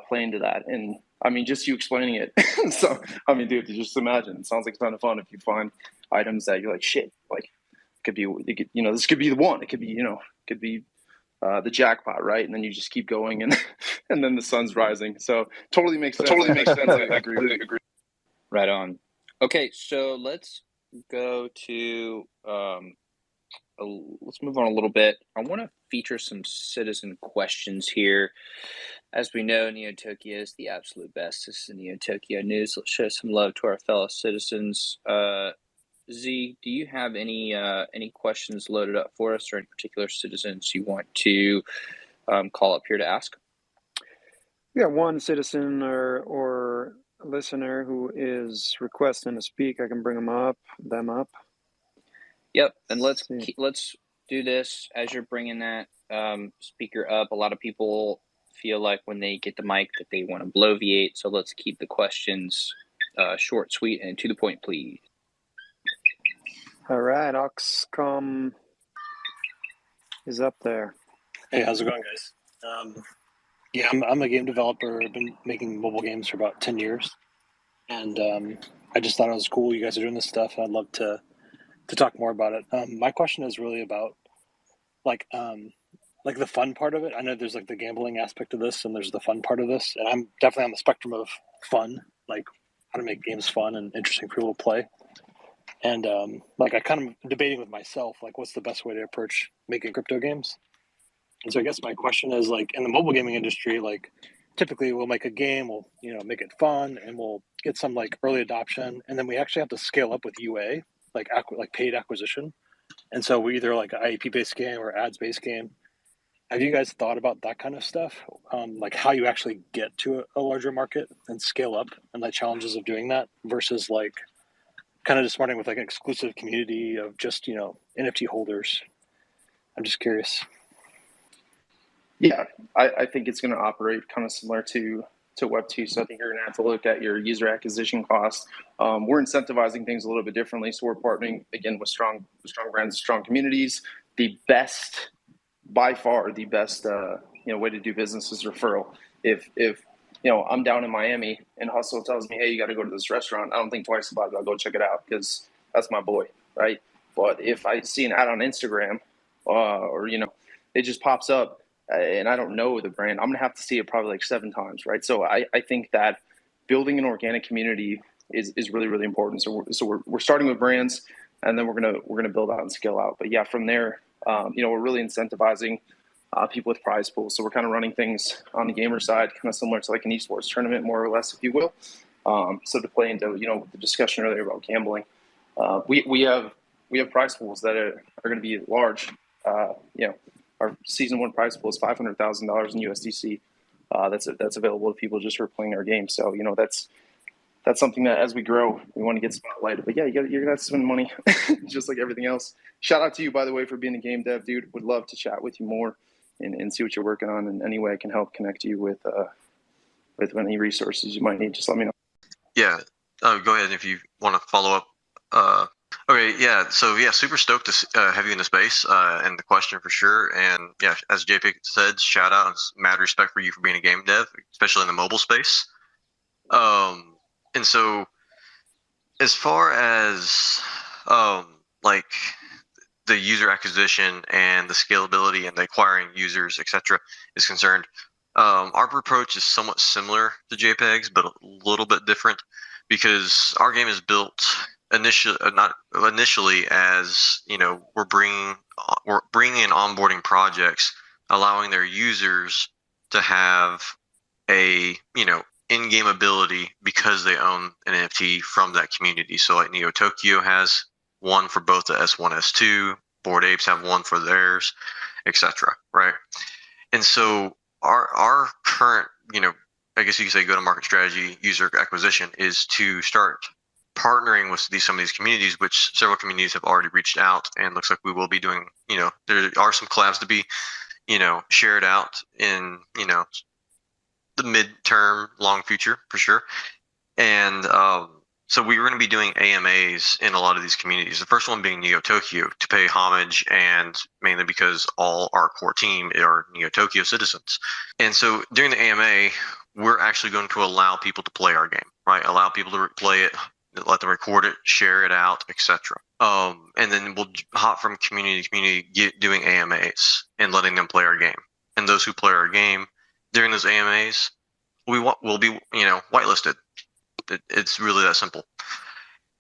play into that. And I mean, just you explaining it. So, I mean, dude, just imagine. It sounds like a ton of fun if you find items that you're like, shit, like, this could be the one. It could be, the jackpot, right? And then you just keep going, and then the sun's rising. So totally makes sense. I agree. Right on. Okay, so let's go to let's move on a little bit. I want to feature some citizen questions here. As we know, Neotokyo is the absolute best. This is the Neotokyo News. Let's show some love to our fellow citizens. Z, do you have any questions loaded up for us, or any particular citizens you want to call up here to ask? We got one citizen or listener who is requesting to speak. I can bring them up. Yep, and let's do this as you're bringing that speaker up. A lot of people feel like when they get the mic that they want to bloviate, so let's keep the questions short, sweet, and to the point, please. All right, Oxcom is up there. Hey, how's it going, guys? Yeah, I'm a game developer. I've been making mobile games for about 10 years. And I just thought it was cool. You guys are doing this stuff. I'd love to talk more about it. My question is really about like the fun part of it. I know there's like the gambling aspect of this, and there's the fun part of this. And I'm definitely on the spectrum of fun, like how to make games fun and interesting for people to play. And I kind of debating with myself, like, what's the best way to approach making crypto games? And so I guess my question is, like, in the mobile gaming industry, like, typically we'll make a game, we'll, make it fun, and we'll get some, like, early adoption, and then we actually have to scale up with UA, like paid acquisition. And so we either like an IAP-based game or ads-based game. Have you guys thought about that kind of stuff? Like how you actually get to a larger market and scale up, and the challenges of doing that versus like kind of just starting with like an exclusive community of just, NFT holders. I'm just curious. Yeah, I think it's going to operate kind of similar to Web2. So I think you're going to have to look at your user acquisition cost. We're incentivizing things a little bit differently. So we're partnering again with strong brands, strong communities. The best, by far, the best way to do business is referral. If I'm down in Miami and Hustle tells me, hey, you got to go to this restaurant, I don't think twice about it. I'll go check it out because that's my boy, right? But if I see an ad on Instagram or it just pops up and I don't know the brand, I'm gonna have to see it probably like 7 times, right? So I think that building an organic community is really, really important. So we're starting with brands, and then we're gonna build out and scale out. But yeah, from there, we're really incentivizing people with prize pools. So we're kind of running things on the gamer side, kind of similar to like an esports tournament, more or less, if you will. So to play into the discussion earlier about gambling, we have prize pools that are going to be large. Our season 1 prize pool is $500,000 in USDC. That's available to people just for playing our game. So that's something that as we grow, we want to get spotlighted. But yeah, you're gonna have to spend money, just like everything else. Shout out to you, by the way, for being a game dev, dude. Would love to chat with you more and see what you're working on. And any way I can help connect you with any resources you might need, just let me know. Yeah, go ahead if you want to follow up. Okay, yeah. So yeah, super stoked to have you in the space and the question for sure. And yeah, as JPEG said, shout out and mad respect for you for being a game dev, especially in the mobile space. And so as far as like the user acquisition and the scalability and the acquiring users, etc., is concerned, our approach is somewhat similar to JPEG's, but a little bit different because our game is built not initially as we're bringing in onboarding projects, allowing their users to have a in-game ability because they own an NFT from that community. So like Neo Tokyo has one for both the S1, S2, Bored Apes have one for theirs, etc. Right? And so our current, I guess you could say go-to-market strategy, user acquisition, is to start partnering with some of these communities, which several communities have already reached out, and looks like we will be doing. There are some collabs to be, shared out in, the midterm, long future for sure. And so we were going to be doing AMAs in a lot of these communities. The first one being Neo Tokyo to pay homage, and mainly because all our core team are Neo Tokyo citizens. And so during the AMA, we're actually going to allow people to play our game, right? Allow people to play it, let them record it, share it out, etc. And then we'll hop from community to community doing AMAs and letting them play our game. And those who play our game during those AMAs, will be whitelisted. It's really that simple.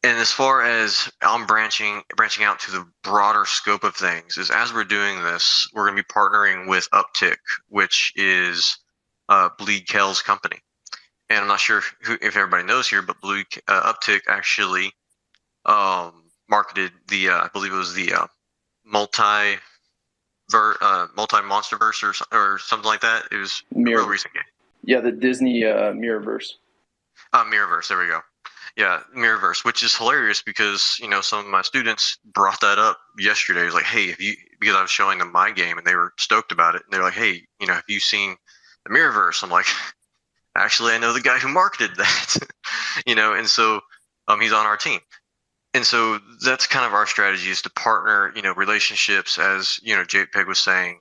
And as far as I'm branching out to the broader scope of things, is as we're doing this, we're going to be partnering with Uptick, which is Bleed Kell's company. And I'm not sure if everybody knows here, but Uptick actually marketed the I believe it was the multi monsterverse or something like that. It was a real recent game. Yeah, the Disney Mirrorverse. Mirrorverse, there we go. Yeah, Mirrorverse, which is hilarious because some of my students brought that up yesterday. It was like, hey, because I was showing them my game and they were stoked about it. And they're like, hey, have you seen the Mirrorverse? I'm like, actually, I know the guy who marketed that. And so he's on our team. And so that's kind of our strategy, is to partner. Relationships, as JPEG was saying,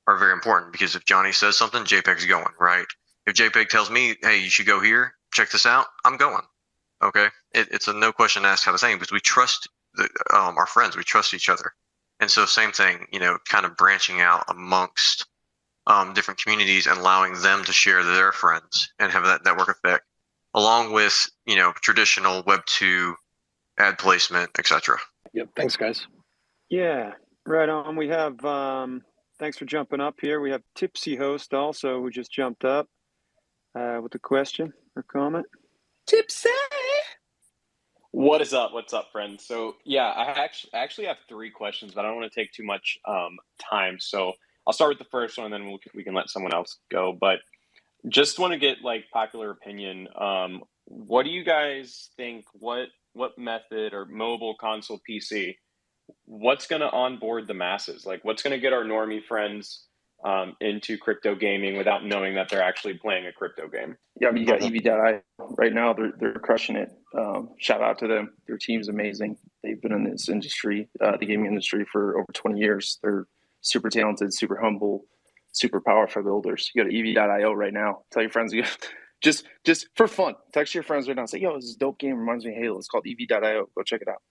are very important, because if Johnny says something, JPEG's going, right? If JPEG tells me, hey, you should go here, check this out, I'm going. Okay, it's a no question asked kind of thing, because we trust our friends, we trust each other. And so same thing, kind of branching out amongst different communities and allowing them to share their friends and have that network effect, along with traditional Web2 ad placement, etc. Yep. Thanks, guys. Yeah, right on. We have thanks for jumping up here. We have Tipsy Host also, who just jumped up with a question or comment. Tipsy. What is up? What's up, friends? So yeah, I actually have 3 questions, but I don't want to take too much time. So I'll start with the first one, and then we can let someone else go. But just want to get like popular opinion. What do you guys think? What method, or mobile, console, PC, what's going to onboard the masses? Like, what's going to get our normie friends into crypto gaming without knowing that they're actually playing a crypto game. Yeah, I mean, you got EV.I right now. They're crushing it. Shout out to them. Their team's amazing. They've been in this industry, the gaming industry, for over 20 years. They're super talented, super humble, super powerful builders. You go to EV.io right now. Tell your friends, just for fun, text your friends right now. Say, yo, this is a dope game. Reminds me of Halo. It's called EV.io. Go check it out.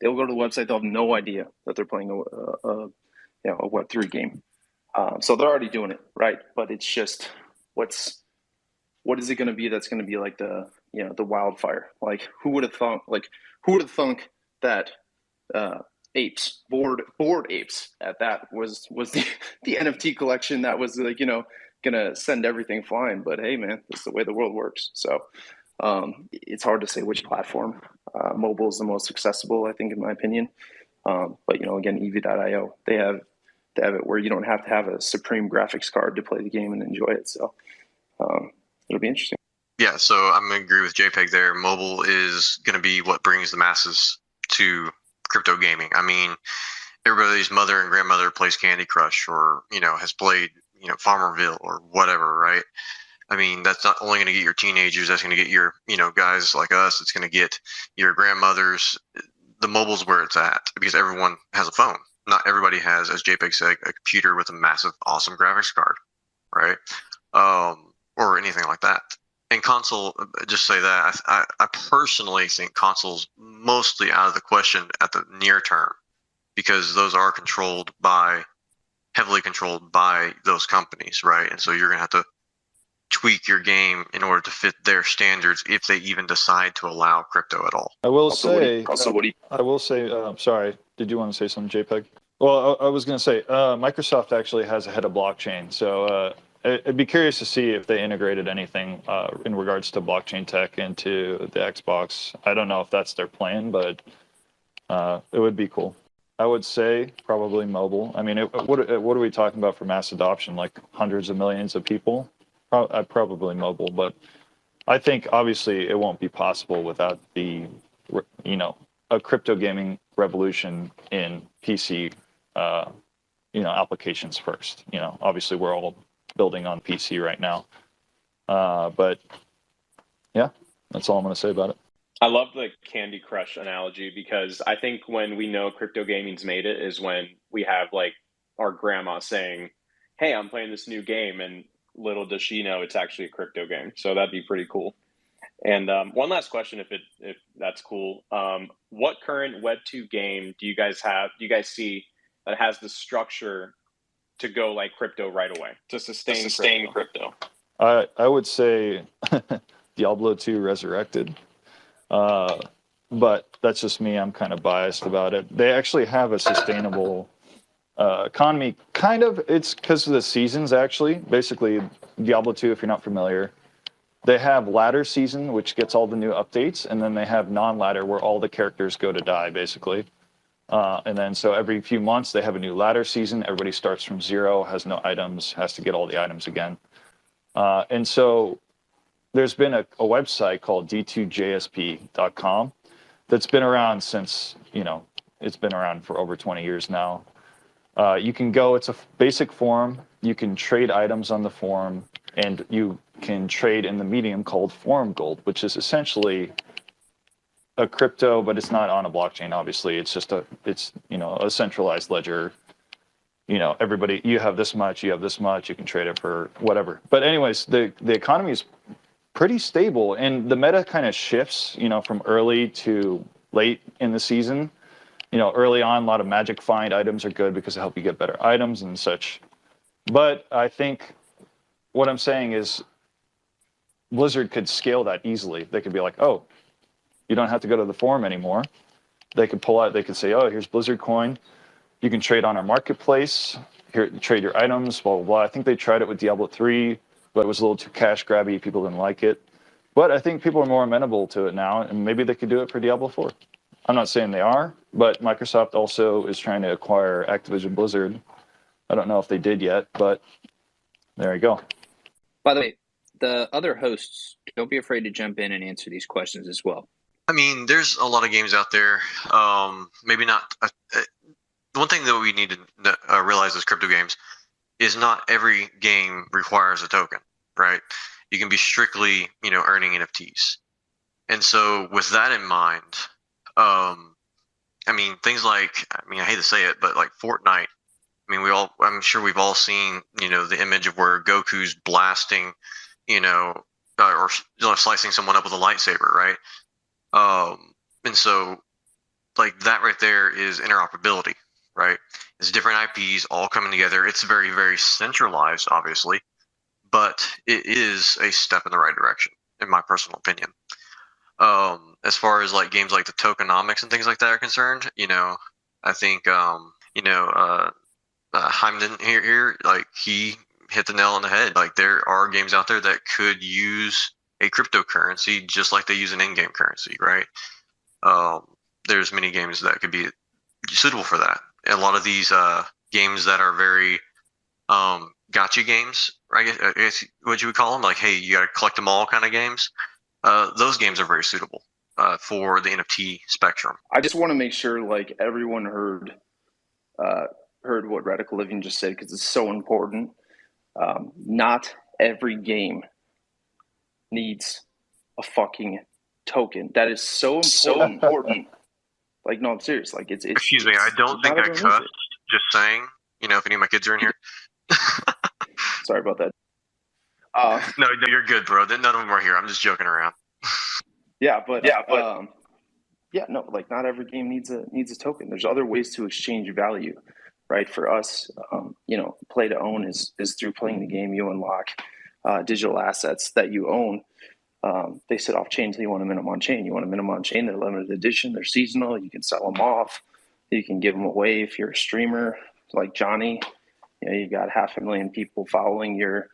They'll go to the website. They'll have no idea that they're playing a Web3 game. So they're already doing it, right? But it's just what is it going to be that's going to be like the wildfire? Like who would have thunk that apes, bored apes at that was the NFT collection that was like, gonna send everything flying. But hey, man, that's the way the world works. So it's hard to say which platform. Mobile is the most accessible, I think, in my opinion. But again, EV.io, they have it where you don't have to have a supreme graphics card to play the game and enjoy it. So it'll be interesting. Yeah, so I'm going to agree with JPEG there. Mobile is going to be what brings the masses to crypto gaming. I mean, everybody's mother and grandmother plays Candy Crush or, has played, Farmerville or whatever, right? I mean, that's not only going to get your teenagers, that's going to get your, guys like us. It's going to get your grandmothers. The mobile's where it's at because everyone has a phone. Not everybody has, as JPEG said, a computer with a massive, awesome graphics card, right? Or anything like that. And console, just say that, I personally think console's mostly out of the question at the near term because those are heavily controlled by those companies, right? And so you're going to have to tweak your game in order to fit their standards if they even decide to allow crypto at all. I will say, sorry, did you want to say something, JPEG? Well, I was going to say, Microsoft actually has a head of blockchain. So I'd be curious to see if they integrated anything in regards to blockchain tech into the Xbox. I don't know if that's their plan, but it would be cool. I would say probably mobile. I mean, what are we talking about for mass adoption? Like hundreds of millions of people? Probably mobile, but I think obviously it won't be possible without a crypto gaming revolution in PC, applications first. Obviously we're all building on PC right now, but yeah, that's all I'm going to say about it. I love the Candy Crush analogy because I think when we know crypto gaming's made it is when we have like our grandma saying, "Hey, I'm playing this new game," and little does she know it's actually a crypto game. So that'd be pretty cool. And one last question, if that's cool. What current Web2 game do you guys see that has the structure to go like crypto right away, to sustain crypto? I would say Diablo 2 Resurrected. But that's just me. I'm kind of biased about it. They actually have a sustainable economy, kind of. It's because of the seasons, actually. Basically, Diablo 2, if you're not familiar, they have ladder season, which gets all the new updates, and then they have non-ladder, where all the characters go to die, basically. And then so every few months, they have a new ladder season. Everybody starts from zero, has no items, has to get all the items again. And so there's been a website called d2jsp.com that's been around since, it's been around for over 20 years now. You can go, it's a basic forum. You can trade items on the forum, and you can trade in the medium called Forum Gold, which is essentially a crypto, but it's not on a blockchain, obviously. It's just a centralized ledger. Everybody, you have this much, you can trade it for whatever. But anyways, the economy is pretty stable, and the meta kind of shifts, from early to late in the season. Early on, a lot of magic find items are good because they help you get better items and such. But I think what I'm saying is Blizzard could scale that easily. They could be like, oh, you don't have to go to the forum anymore. They could pull out, they could say, oh, here's Blizzard coin. You can trade on our marketplace. Here, trade your items, blah, blah, blah. I think they tried it with Diablo 3, but it was a little too cash grabby. People didn't like it. But I think people are more amenable to it now, and maybe they could do it for Diablo 4. I'm not saying they are, but Microsoft also is trying to acquire Activision Blizzard. I don't know if they did yet, but there you go. By the way, the other hosts, don't be afraid to jump in and answer these questions as well. I mean, there's a lot of games out there. Maybe not. One thing that we need to realize is crypto games. is not every game requires a token, right? You can be strictly, earning NFTs. And so with that in mind, things like, I hate to say it, but like Fortnite, I'm sure we've all seen, the image of where Goku's blasting, or slicing someone up with a lightsaber, right? And so like that right there is interoperability, right? It's different IPs all coming together. It's very, very centralized, obviously, but it is a step in the right direction, in my personal opinion. As far as like games like the tokenomics and things like that are concerned, I think, Heimdall here, like he hit the nail on the head. Like there are games out there that could use a cryptocurrency just like they use an in-game currency, right? There's many games that could be suitable for that. And a lot of these games that are very gotcha games, right? I guess what you would call them, like, hey, you got to collect them all kind of games. Those games are very suitable for the NFT spectrum. I just want to make sure like everyone heard what Radical Living just said, because it's so important. Not every game needs a fucking token. That is so important. Like, no, I'm serious. Like, it's excuse me, I don't think I cussed. Just saying, if any of my kids are in here. Sorry about that. No, you're good, bro. None of them are here. I'm just joking around. No, like not every game needs a token. There's other ways to exchange value, right? For us, play to own is through playing the game. You unlock digital assets that you own. They sit off chain until you want to minimum on chain. You want to minimum on chain, they're limited edition, they're seasonal. You can sell them off. You can give them away if you're a streamer like Johnny. You got 500,000 people following your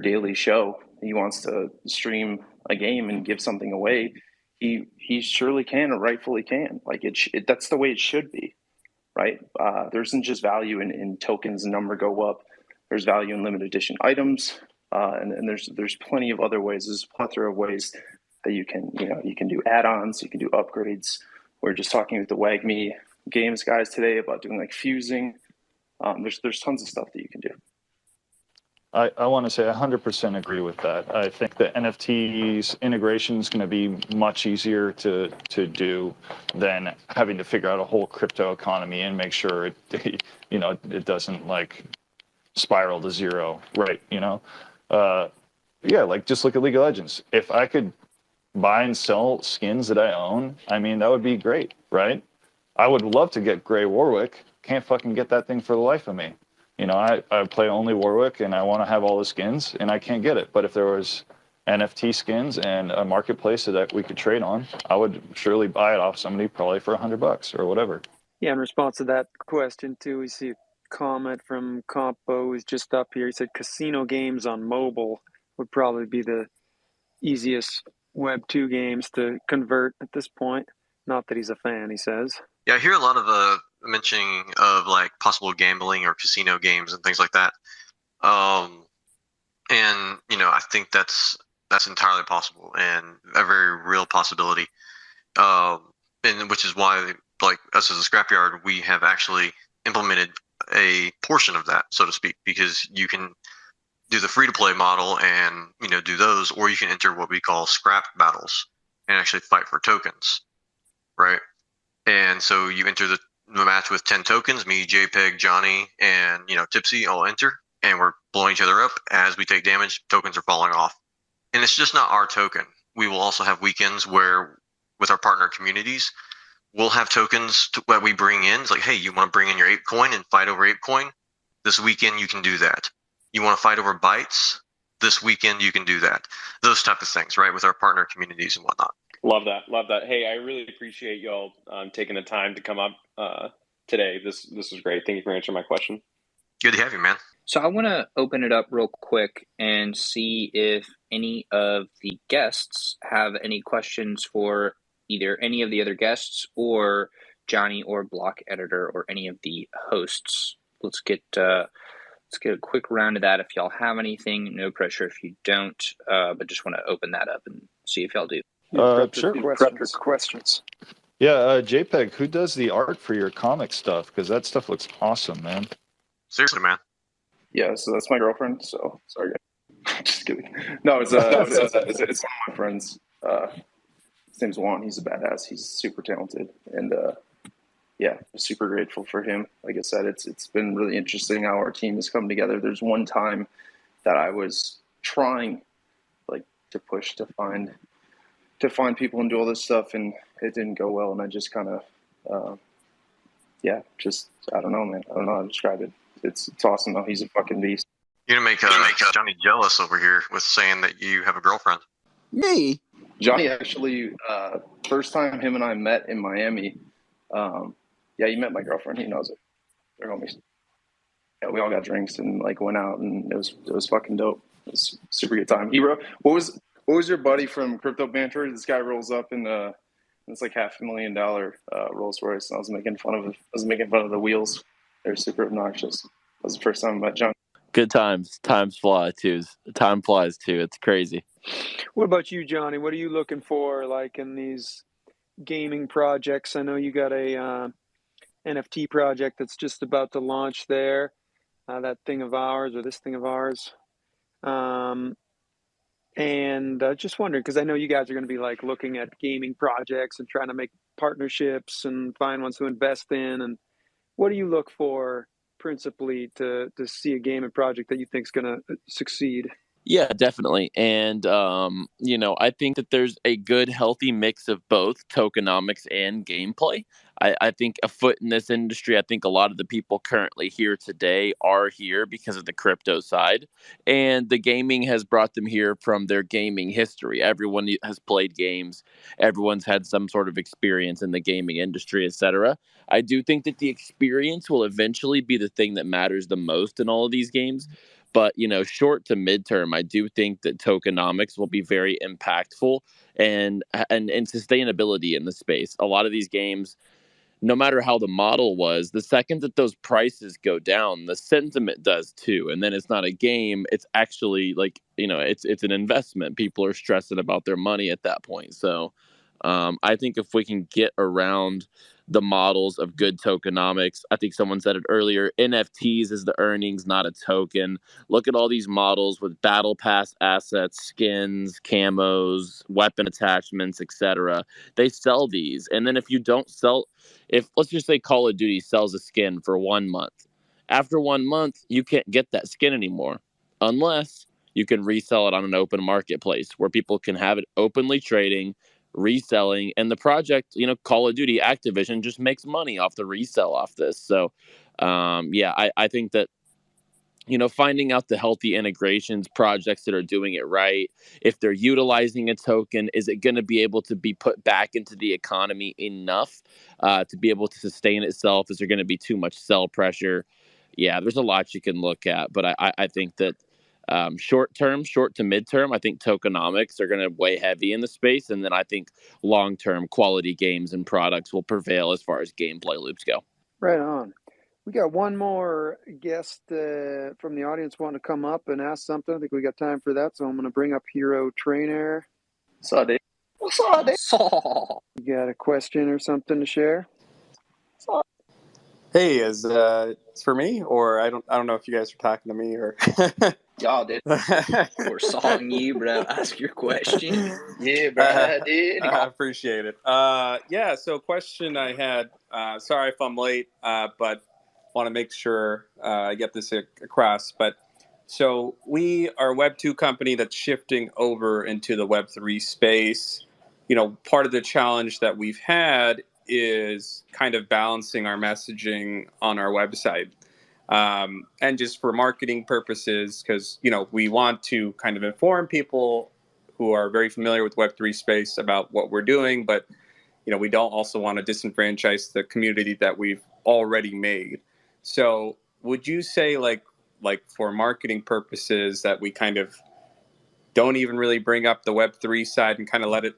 daily show. He wants to stream a game and give something away. He surely can, or rightfully can. Like that's the way it should be, right? There isn't just value in tokens and number go up. There's value in limited edition items, and there's plenty of other ways. There's a plethora of ways that you can do add-ons, you can do upgrades. We're just talking with the WagMe Games guys today about doing like fusing. There's tons of stuff that you can do. I want to say 100% agree with that. I think the NFTs integration is going to be much easier to do than having to figure out a whole crypto economy and make sure it doesn't like spiral to zero, right? Like just look at League of Legends. If I could buy and sell skins that I own, that would be great, right? I would love to get Grey Warwick. Can't fucking get that thing for the life of me. I play only Warwick and I want to have all the skins and I can't get it. But if there was NFT skins and a marketplace that we could trade on, I would surely buy it off somebody probably for $100 or whatever. Yeah, in response to that question too, we see a comment from Compo who's just up here. He said casino games on mobile would probably be the easiest Web2 games to convert at this point. Not that he's a fan, he says. Yeah, I hear a lot of mentioning of like possible gambling or casino games and things like that. I think that's entirely possible and a very real possibility. And which is why, like us as a scrapyard, we have actually implemented a portion of that, so to speak, because you can do the free-to-play model and do those, or you can enter what we call scrap battles and actually fight for tokens, right? And so you enter the match with 10 tokens. Me, JPEG, Johnny, and Tipsy all enter, and we're blowing each other up. As we take damage, tokens are falling off. And it's just not our token. We will also have weekends where, with our partner communities, we'll have tokens that we bring in. It's like, hey, you want to bring in your ape coin and fight over ape coin? This weekend you can do that. You want to fight over bytes? This weekend you can do that. Those type of things, right, with our partner communities and whatnot. Love that. Hey, I really appreciate y'all taking the time to come up today. This was great. Thank you for answering my question. Good to have you, man. So I want to open it up real quick and see if any of the guests have any questions for either any of the other guests or Johnny or Block Editor or any of the hosts. Let's get a quick round of that. If y'all have anything, no pressure if you don't, but just want to open that up and see if y'all do. Sure. Questions. Yeah, JPEG, who does the art for your comic stuff? Because that stuff looks awesome, man. Seriously, man. Yeah, so that's my girlfriend. So sorry, guys. Just kidding. No, it's one of my friends. His name's Juan. He's a badass. He's super talented, and yeah, super grateful for him. Like I said, it's been really interesting how our team has come together. There's one time that I was trying like to push to find people and do all this stuff, and it didn't go well, and I just kind of just I don't know, man. I don't know how to describe it. It's awesome though. He's a fucking beast. You're gonna make Johnny jealous over here with saying that you have a girlfriend. Me? Johnny actually, first time him and I met in Miami. Yeah, you met my girlfriend. He knows it. They're homies. Yeah, we all got drinks and like went out, and it was fucking dope. It was a super good time. He wrote, what was your buddy from Crypto Banter? This guy rolls up in it's like $500,000 Rolls Royce, and I was making fun of the wheels. They're super obnoxious. That was the first time I met John. Good times. Times fly too. Time flies too. It's crazy. What about you, Johnny? What are you looking for, like in these gaming projects? I know you got a NFT project that's just about to launch there. That thing of ours, or this thing of ours. And just wondering, because I know you guys are going to be like looking at gaming projects and trying to make partnerships and find ones to invest in. And what do you look for principally to see a gaming project that you think is going to succeed? Yeah, definitely. And, I think that there's a good, healthy mix of both tokenomics and gameplay. I think afoot in this industry, I think a lot of the people currently here today are here because of the crypto side. And the gaming has brought them here from their gaming history. Everyone has played games. Everyone's had some sort of experience in the gaming industry, etc. I do think that the experience will eventually be the thing that matters the most in all of these games. But, short to midterm, I do think that tokenomics will be very impactful and sustainability in the space. A lot of these games, no matter how the model was, the second that those prices go down, the sentiment does too. And then it's not a game. It's actually like, it's an investment. People are stressing about their money at that point. So I think if we can get around the models of good tokenomics, I think someone said it earlier, NFTs is the earnings, not a token. Look at all these models with battle pass assets, skins, camos, weapon attachments, etc. They sell these. And then if let's just say Call of Duty sells a skin for 1 month. After 1 month, you can't get that skin anymore unless you can resell it on an open marketplace where people can have it openly trading, reselling, and the project, Call of Duty, Activision just makes money off the resell off this. So, I think that, finding out the healthy integrations, projects that are doing it right, if they're utilizing a token, is it going to be able to be put back into the economy enough to be able to sustain itself? Is there going to be too much sell pressure? Yeah, there's a lot you can look at, but I think that short to midterm, I think tokenomics are going to weigh heavy in the space. And then I think long-term quality games and products will prevail as far as gameplay loops go. Right on. We got one more guest from the audience wanting to come up and ask something. I think we got time for that. So I'm going to bring up Hero Trainer. What's up, Dave? You got a question or something to share? Hey, it's for me, or I don't know if you guys are talking to me or Y'all did. We're salting you, bro. Ask your question. Yeah, bro. I did. I appreciate it. So question I had, sorry if I'm late, but want to make sure I get this across. But so we are a Web 2 company that's shifting over into the Web 3 space. Part of the challenge that we've had is kind of balancing our messaging on our website. And just for marketing purposes, because, we want to kind of inform people who are very familiar with Web3 space about what we're doing, but, we don't also want to disenfranchise the community that we've already made. So would you say like for marketing purposes that we kind of don't even really bring up the Web3 side and kind of let it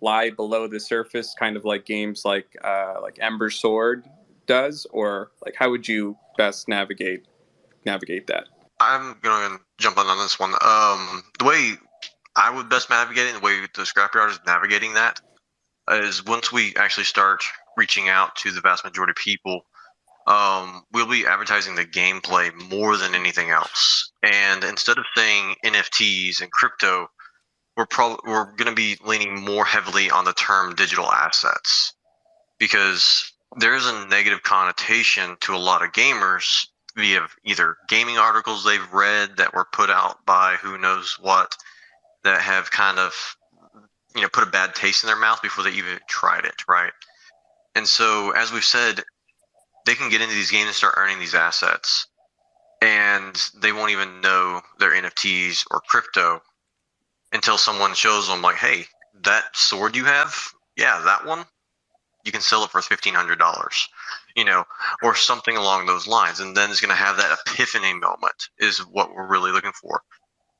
lie below the surface, kind of like games like Ember Sword does, or like how would you best navigate that? I'm going to jump on this one. The way I would best navigate it, and the way the Scrapyard is navigating that, is once we actually start reaching out to the vast majority of people, we'll be advertising the gameplay more than anything else. And instead of saying NFTs and crypto, we're going to be leaning more heavily on the term digital assets, because there is a negative connotation to a lot of gamers via either gaming articles they've read that were put out by who knows what, that have kind of, put a bad taste in their mouth before they even tried it, right? And so, as we've said, they can get into these games and start earning these assets, and they won't even know they're NFTs or crypto until someone shows them, like, hey, that sword you have, yeah, that one, you can sell it for $1,500, or something along those lines. And then it's going to have that epiphany moment is what we're really looking for.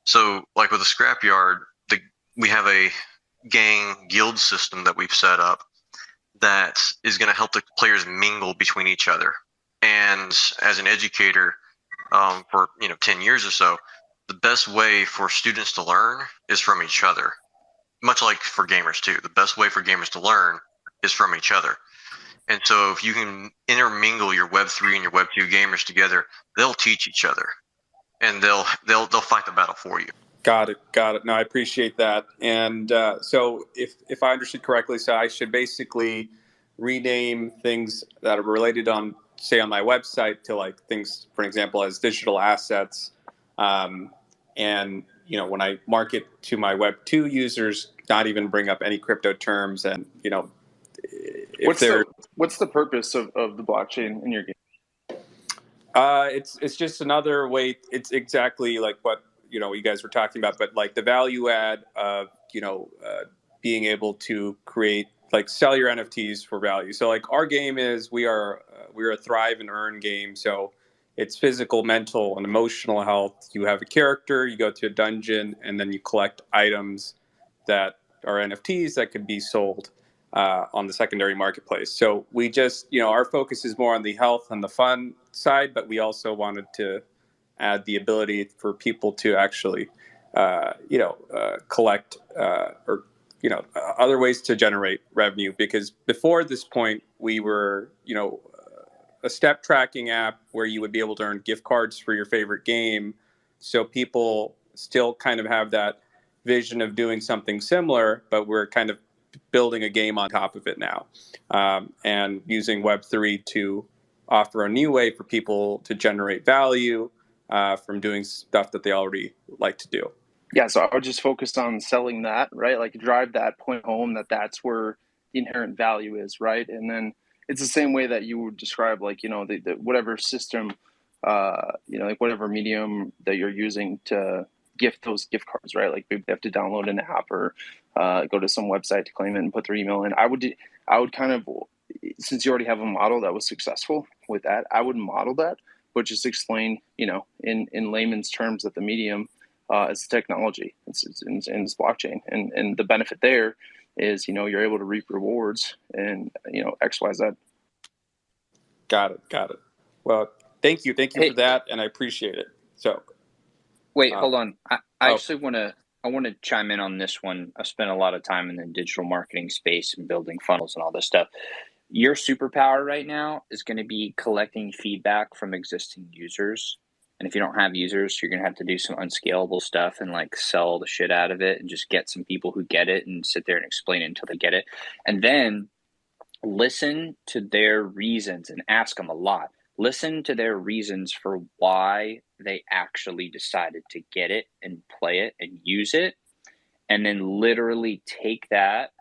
So, like with the scrapyard, we have a gang guild system that we've set up that is going to help the players mingle between each other. And as an educator for 10 years or so, the best way for students to learn is from each other. Much like for gamers too, the best way for gamers to learn is from each other. And so if you can intermingle your Web3 and your Web2 gamers together, they'll teach each other, and they'll fight the battle for you. Got it. No, I appreciate that. And so if I understood correctly, so I should basically rename things that are related on, say, on my website to like things, for example, as digital assets. And, when I market to my Web2 users, not even bring up any crypto terms. And, what's the purpose of the blockchain in your game? It's just another way. It's exactly like what, you guys were talking about, but like the value add of, being able to create, like, sell your NFTs for value. So like our game is, we're a thrive and earn game. So it's physical, mental, and emotional health. You have a character, you go to a dungeon, and then you collect items that are NFTs that could be sold on the secondary marketplace. So we just, our focus is more on the health and the fun side, but we also wanted to add the ability for people to actually, collect or, other ways to generate revenue. Because before this point, we were, a step tracking app where you would be able to earn gift cards for your favorite game. So people still kind of have that vision of doing something similar, but we're kind of building a game on top of it now, and using Web3 to offer a new way for people to generate value from doing stuff that they already like to do. Yeah, so I would just focus on selling that, right? Like drive that point home that's where the inherent value is, right? And then it's the same way that you would describe, like, the whatever system, like whatever medium that you're using to gift those gift cards, right? Like maybe they have to download an app or go to some website to claim it and put their email in. I would kind of, since you already have a model that was successful with that, I would model that, but just explain, in layman's terms that the medium is technology, it's blockchain, and the benefit there is, you're able to reap rewards and, X, Y, Z. Got it. Well, thank you for that, and I appreciate it. So, wait, hold on. I actually want to chime in on this one. I've spent a lot of time in the digital marketing space and building funnels and all this stuff. Your superpower right now is going to be collecting feedback from existing users. And if you don't have users, you're going to have to do some unscalable stuff and like sell the shit out of it and just get some people who get it and sit there and explain it until they get it. And then listen to their reasons and ask them a lot. Listen to their reasons for why they actually decided to get it and play it and use it. And then literally take that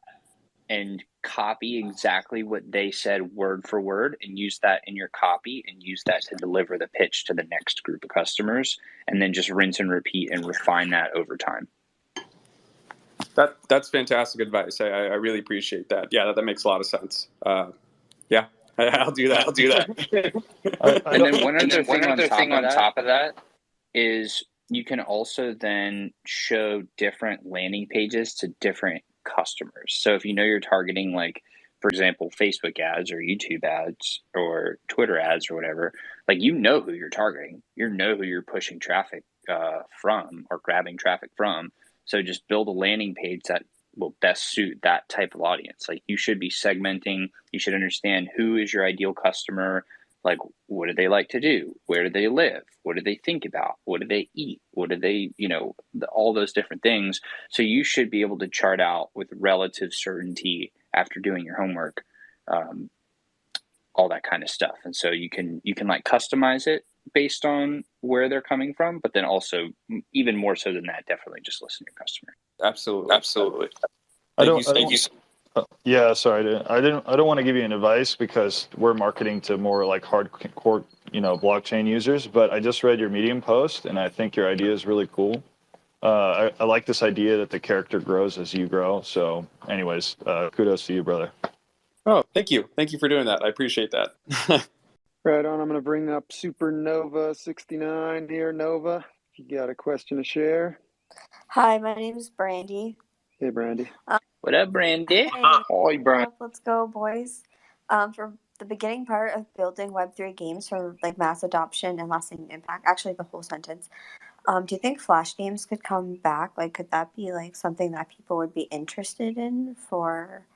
and copy exactly what they said word for word and use that in your copy and use that to deliver the pitch to the next group of customers, and then just rinse and repeat and refine that over time. That's fantastic advice. I really appreciate that. Yeah, that makes a lot of sense. Yeah, I'll do that. And then one other thing on top of that is you can also then show different landing pages to different customers. So if you're targeting, like, for example, Facebook ads or YouTube ads or Twitter ads or whatever, like, who you're targeting, who you're pushing traffic from or grabbing traffic from. So just build a landing page that will best suit that type of audience. Like, you should be segmenting, you should understand who is your ideal customer, Like, what do they like to do? Where do they live? What do they think about? What do they eat? What do they, all those different things. So you should be able to chart out with relative certainty after doing your homework, all that kind of stuff. And so you can like customize it based on where they're coming from, but then also even more so than that, definitely just listen to your customer. Absolutely. Thank you. Yeah, sorry, I don't want to give you an advice because we're marketing to more like hardcore, blockchain users. But I just read your Medium post, and I think your idea is really cool. I like this idea that the character grows as you grow. So, anyways, kudos to you, brother. Oh, thank you for doing that. I appreciate that. Right on. I'm going to bring up Supernova 69 here. Nova, if you got a question to share. Hi, my name is Brandy. Hey, Brandy. What up, Brandy? Hey, Hi, Brian. let's go, boys. For the beginning part of building Web3 games for like mass adoption and lasting impact, actually the whole sentence, do you think Flash games could come back? Like, could that be like something that people would be interested in for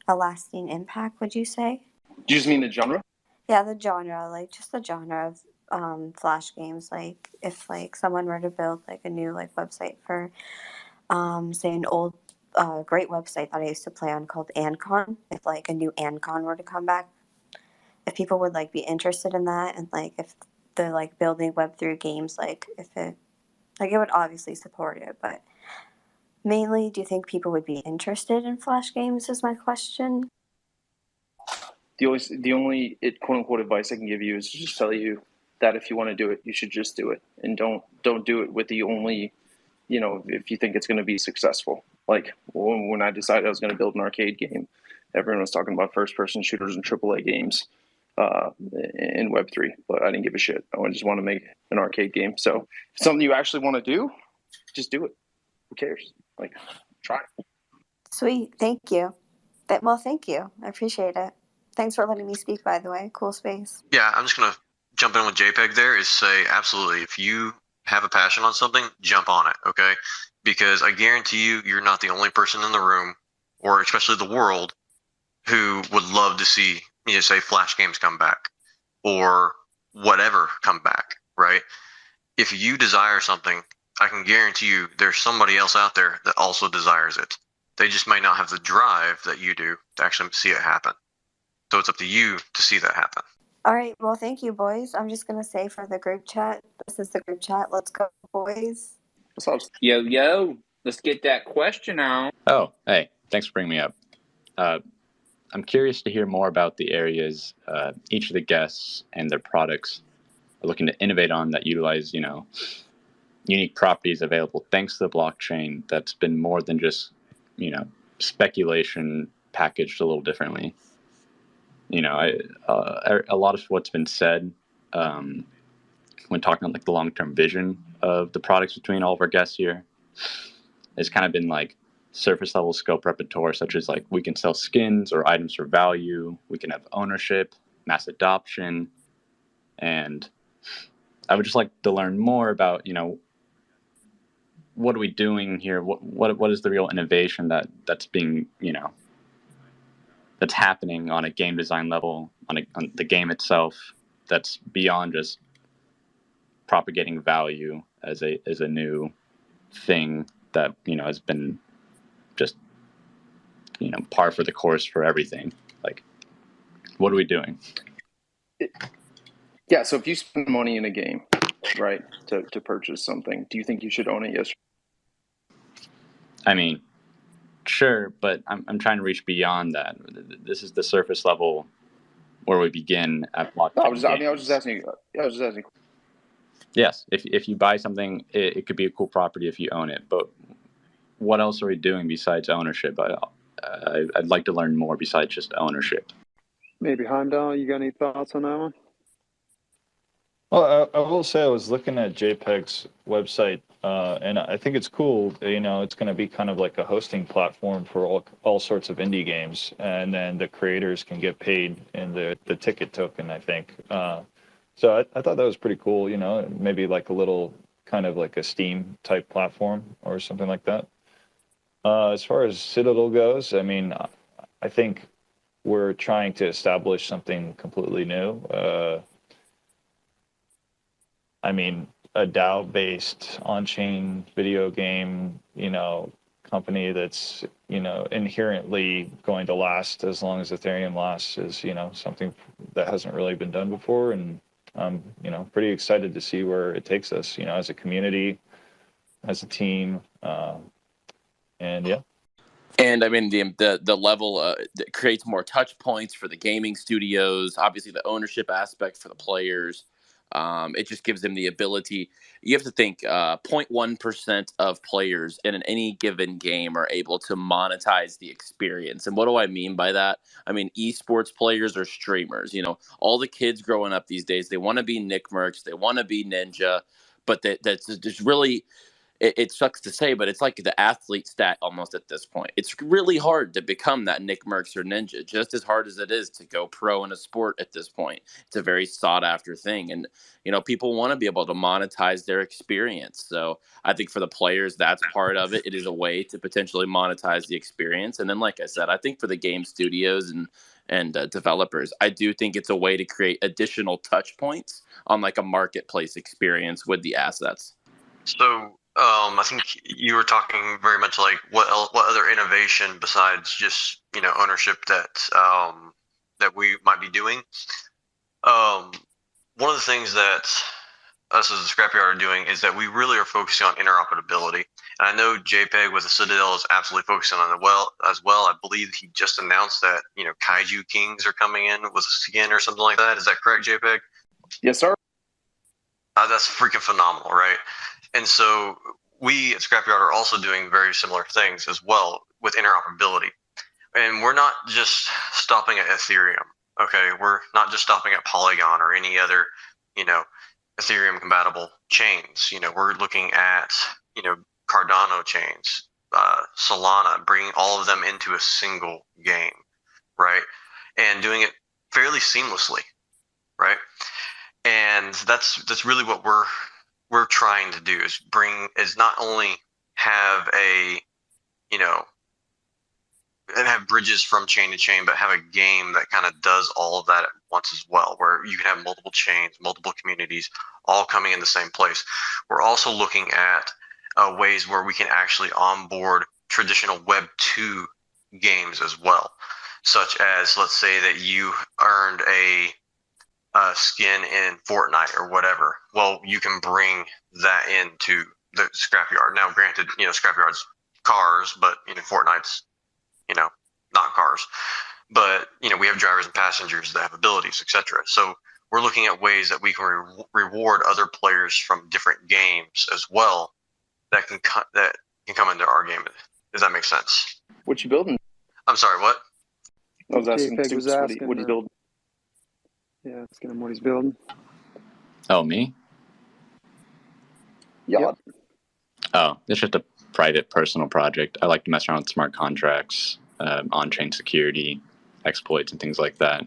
a lasting impact, would you say? Do you just mean the genre? Yeah, the genre, like just the genre of Flash games. Like if like someone were to build like a new like website for say an old great website that I used to play on called Ancon, if like a new Ancon were to come back, if people would like be interested in that, and like if they're like building Web3 games, like if it like it would obviously support it, but mainly do you think people would be interested in Flash games is my question. The only quote unquote advice I can give you is to just tell you that if you want to do it, you should just do it, and don't do it with the only, if you think it's going to be successful. Like when I decided I was going to build an arcade game, everyone was talking about first-person shooters and AAA games in Web3, but I didn't give a shit. I just want to make an arcade game. So if it's something you actually want to do, just do it. Who cares? Like, try it. Sweet, thank you. Thank you. I appreciate it. Thanks for letting me speak, by the way. Cool space. Yeah, I'm just going to jump in with JPEG there is say, absolutely, if you have a passion on something, jump on it, okay? Because I guarantee you're not the only person in the room, or especially the world, who would love to see, say, Flash games come back, or whatever come back, right? If you desire something, I can guarantee you there's somebody else out there that also desires it. They just might not have the drive that you do to actually see it happen. So it's up to you to see that happen. All right. Well, thank you, boys. I'm just going to say for the group chat, this is the group chat. Let's go, boys. Yo, let's get that question out. Oh, hey, thanks for bringing me up. I'm curious to hear more about the areas each of the guests and their products are looking to innovate on that utilize, unique properties available thanks to the blockchain that's been more than just, speculation packaged a little differently. A lot of what's been said when talking about like the long-term vision of the products between all of our guests here has kind of been like surface level scope repertoire, such as like we can sell skins or items for value, we can have ownership, mass adoption, and I would just like to learn more about what are we doing here? What is the real innovation that's being that's happening on a game design level, on the game itself, that's beyond just propagating value as a new thing that has been just par for the course for everything. Like, what are we doing? Yeah, so if you spend money in a game, right, to purchase something, do you think you should own it? Yes. I mean, sure, but I'm trying to reach beyond that. This is the surface level where we begin at blockchain. I was just asking. Yes, if you buy something, it could be a cool property if you own it. But what else are we doing besides ownership? I'd like to learn more besides just ownership. Maybe Heimdall, you got any thoughts on that one? Well, I will say I was looking at JPEG's website, and I think it's cool. It's going to be kind of like a hosting platform for all sorts of indie games, and then the creators can get paid in the ticket token, I think. So I thought that was pretty cool, maybe like a little kind of like a Steam type platform or something like that. As far as Citadel goes, I mean, I think we're trying to establish something completely new. I mean, a DAO-based on-chain video game, company that's, inherently going to last as long as Ethereum lasts is, something that hasn't really been done before. And I'm, pretty excited to see where it takes us, as a community, as a team, and yeah. And I mean, the level that creates more touch points for the gaming studios, obviously the ownership aspect for the players. It just gives them the ability. You have to think 0.1% of players in any given game are able to monetize the experience. And what do I mean by that? I mean, esports players or streamers. All the kids growing up these days, they want to be Nick Merckx, they want to be Ninja, but that's just really. It sucks to say, but it's like the athlete stat almost at this point. It's really hard to become that Nick Merckx or Ninja, just as hard as it is to go pro in a sport at this point. It's a very sought after thing. And, people want to be able to monetize their experience. So I think for the players, that's part of it. It is a way to potentially monetize the experience. And then, like I said, I think for the game studios and developers, I do think it's a way to create additional touch points on like a marketplace experience with the assets. So, I think you were talking very much like what other innovation besides just ownership that we might be doing. One of the things that us as a scrapyard are doing is that we really are focusing on interoperability. And I know JPEG with the Citadel is absolutely focusing on it as well. I believe he just announced that Kaiju Kings are coming in with a skin or something like that. Is that correct, JPEG? Yes, sir. That's freaking phenomenal, right? And so we at Scrapyard are also doing very similar things as well with interoperability. And we're not just stopping at Ethereum, okay? We're not just stopping at Polygon or any other, Ethereum compatible chains. We're looking at, Cardano chains, Solana, bringing all of them into a single game, right? And doing it fairly seamlessly, right? And that's really what we're trying to do is not only have and have bridges from chain to chain, but have a game that kind of does all of that at once as well, where you can have multiple chains, multiple communities, all coming in the same place. We're also looking at ways where we can actually onboard traditional Web 2 games as well, such as, let's say that you earned a skin in Fortnite or whatever. Well, you can bring that into the scrapyard. Now, granted, scrapyard's cars, but Fortnite's, not cars. But we have drivers and passengers that have abilities, etc. So we're looking at ways that we can reward other players from different games as well that can come into our game. Does that make sense? What you building? I'm sorry, what? I was asking JPEG Soups was what asking, he's building. Yeah, asking him what he's building. Oh, me? Yep. Oh, it's just a private personal project. I like to mess around with smart contracts, on-chain security, exploits, and things like that.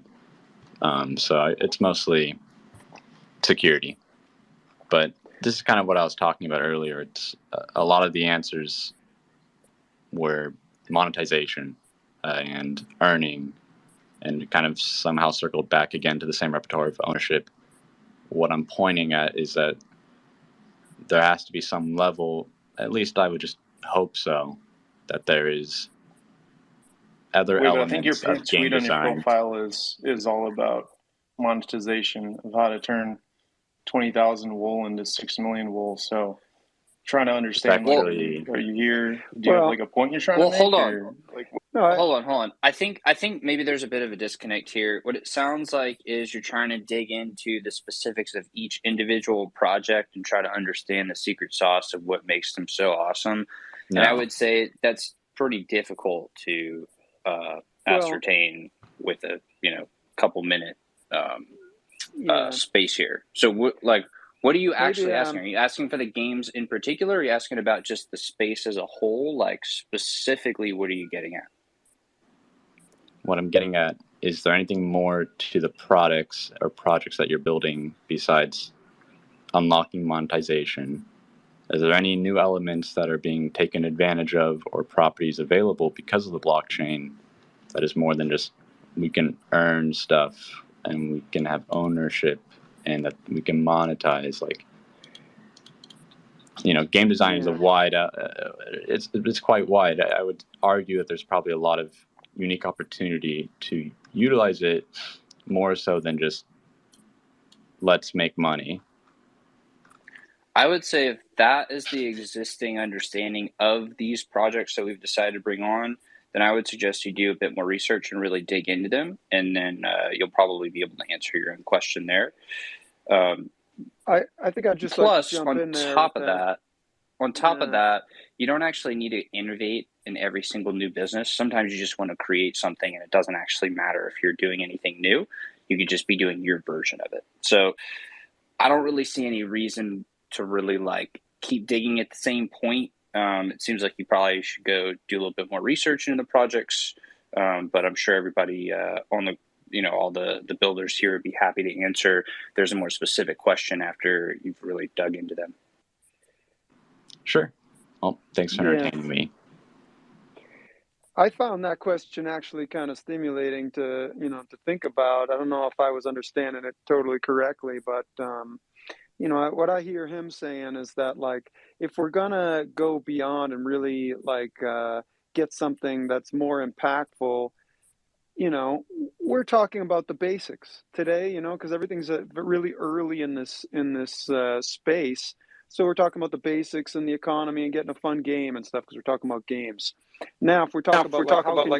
So it's mostly security. But this is kind of what I was talking about earlier. It's a lot of the answers were monetization and earning, and kind of somehow circled back again to the same repertoire of ownership. What I'm pointing at is that there has to be some level, at least I would just hope so, that there is other Wait, elements I think your of pinned game tweet on your design. profile is all about monetization of how to turn 20,000 wool into 6 million wool. So trying to understand, like, are you here? Do you have like a point you're trying to make? Hold on. Or, like, Hold on. I think maybe there's a bit of a disconnect here. What it sounds like is you're trying to dig into the specifics of each individual project and try to understand the secret sauce of what makes them so awesome. No. And I would say that's pretty difficult to ascertain with a couple minute space here. So what are you actually asking? Are you asking for the games in particular? Or are you asking about just the space as a whole? Like, specifically, what are you getting at? What I'm getting at, is there anything more to the products or projects that you're building besides unlocking monetization? Is there any new elements that are being taken advantage of or properties available because of the blockchain that is more than just we can earn stuff and we can have ownership and that we can monetize. Like, game design is a wide, it's quite wide. I would argue that there's probably a lot of unique opportunity to utilize it more so than just let's make money. I would say if that is the existing understanding of these projects that we've decided to bring on, then I would suggest you do a bit more research and really dig into them, and then you'll probably be able to answer your own question there. I think I'd just Plus, like to jump in there. On top of that, you don't actually need to innovate in every single new business. Sometimes you just want to create something, and it doesn't actually matter if you're doing anything new. You could just be doing your version of it. So I don't really see any reason to really keep digging at the same point. It seems like you probably should go do a little bit more research into the projects, but I'm sure everybody on the all the builders here would be happy to answer. There's a more specific question after you've really dug into them. Sure. Well, thanks for entertaining me. I found that question actually kind of stimulating to think about. I don't know if I was understanding it totally correctly, but what I hear him saying is that if we're gonna go beyond and really get something that's more impactful, we're talking about the basics today, because everything's really early in this space. So we're talking about the basics and the economy and getting a fun game and stuff because we're talking about games. Now, if we're talking about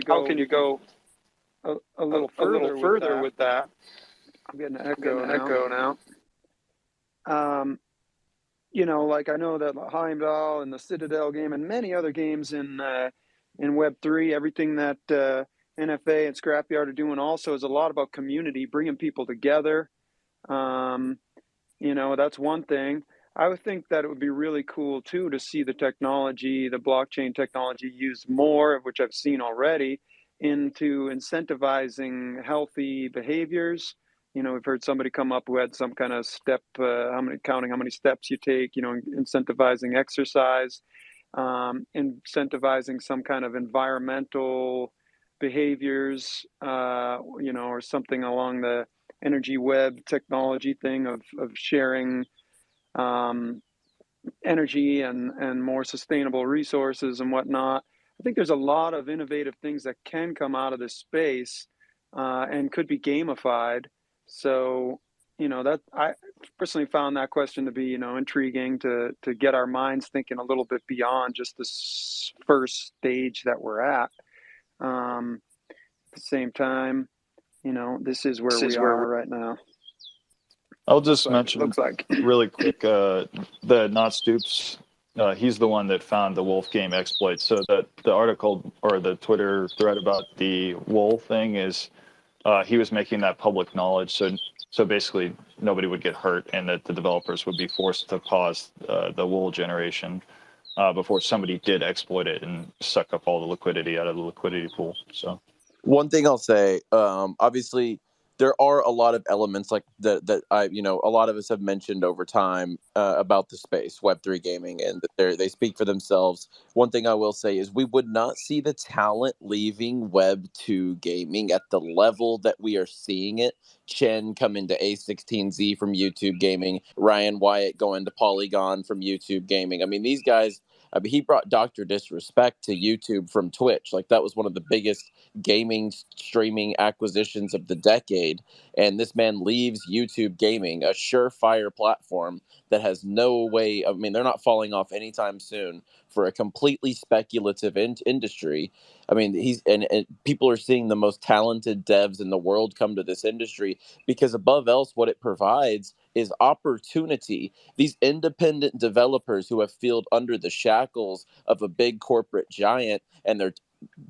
how can you go a little further with that? I'm getting an echo now. I know that Heimdall and the Citadel game and many other games in Web3, everything that NFA and Scrapyard are doing also is a lot about community, bringing people together. That's one thing. I would think that it would be really cool too to see the technology, the blockchain technology used more, which I've seen already, into incentivizing healthy behaviors. We've heard somebody come up who had some kind of step, counting how many steps you take, incentivizing exercise, incentivizing some kind of environmental behaviors, or something along the energy web technology thing of sharing energy and more sustainable resources and whatnot. I think there's a lot of innovative things that can come out of this space and could be gamified. So, that I personally found that question to be, intriguing to get our minds thinking a little bit beyond just this first stage that we're at. At the same time, this is where we are right now. I'll just mention really quick the Not Stoops. He's the one that found the wolf game exploit. So that the article or the Twitter thread about the wool thing is he was making that public knowledge. So basically nobody would get hurt and that the developers would be forced to pause the wool generation before somebody did exploit it and suck up all the liquidity out of the liquidity pool. So one thing I'll say, obviously, there are a lot of elements like that a lot of us have mentioned over time about the space, Web3 gaming, and that they speak for themselves. One thing I will say is we would not see the talent leaving Web2 gaming at the level that we are seeing it. Chen coming to A16Z from YouTube gaming, Ryan Wyatt going to Polygon from YouTube gaming. I mean, these guys, he brought Dr. Disrespect to YouTube from Twitch. That was one of the biggest gaming streaming acquisitions of the decade. And this man leaves YouTube gaming, a surefire platform that has no way. I mean, they're not falling off anytime soon for a completely speculative industry. I mean, and people are seeing the most talented devs in the world come to this industry because above else, what it provides is opportunity. These independent developers who have felt under the shackles of a big corporate giant, and they're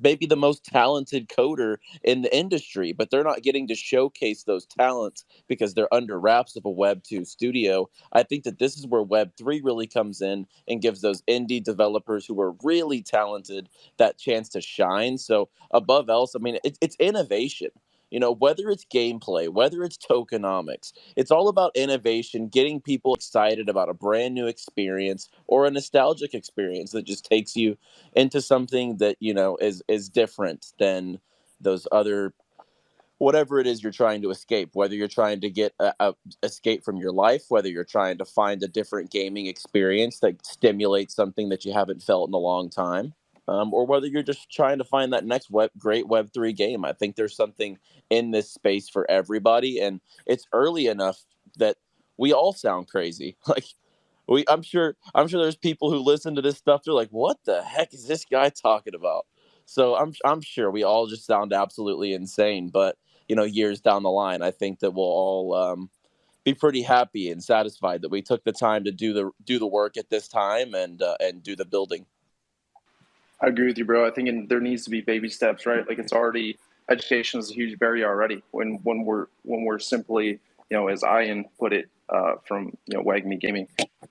maybe the most talented coder in the industry, but they're not getting to showcase those talents because they're under wraps of a Web2 studio. I think that this is where Web3 really comes in and gives those indie developers who are really talented that chance to shine. So above else, I mean, it's innovation. Whether it's gameplay, whether it's tokenomics, it's all about innovation, getting people excited about a brand new experience or a nostalgic experience that just takes you into something that, is different than those other whatever it is you're trying to escape, whether you're trying to get a escape from your life, whether you're trying to find a different gaming experience that stimulates something that you haven't felt in a long time, or whether you're just trying to find that next great Web3 game. I think there's something in this space for everybody, and it's early enough that we all sound crazy. Like I'm sure there's people who listen to this stuff. They're like, "What the heck is this guy talking about?" So I'm sure we all just sound absolutely insane. But years down the line, I think that we'll all be pretty happy and satisfied that we took the time to do the work at this time and do the building. I agree with you, bro. I think there needs to be baby steps, right? Like education is a huge barrier already. When we're simply, as Ian put it, from Wagme Gaming,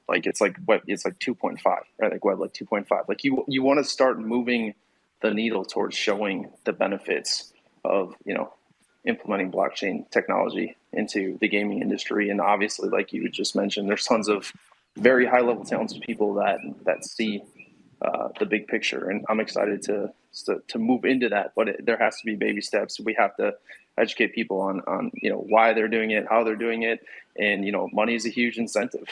like it's like 2.5, right? Like web 2.5. Like you want to start moving the needle towards showing the benefits of implementing blockchain technology into the gaming industry. And obviously, like you just mentioned, there's tons of very high level talented people that see the big picture, and I'm excited to move into that. But there has to be baby steps. We have to educate people on why they're doing it, how they're doing it, and money is a huge incentive.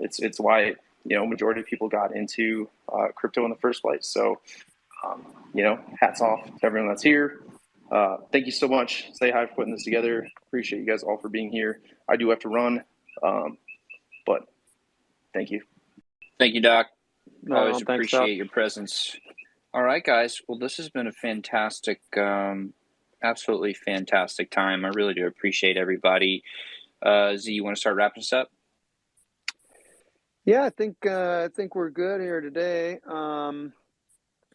It's why majority of people got into crypto in the first place. So hats off to everyone that's here. Thank you so much, ZeHI, for putting this together. Appreciate you guys all for being here. I do have to run, but thank you. Thank you, Doc. Always Thanks, appreciate Doc. your presence. All right, guys. Well, this has been a fantastic, absolutely fantastic time. I really do appreciate everybody. Z, you want to start wrapping us up? Yeah, I think we're good here today. I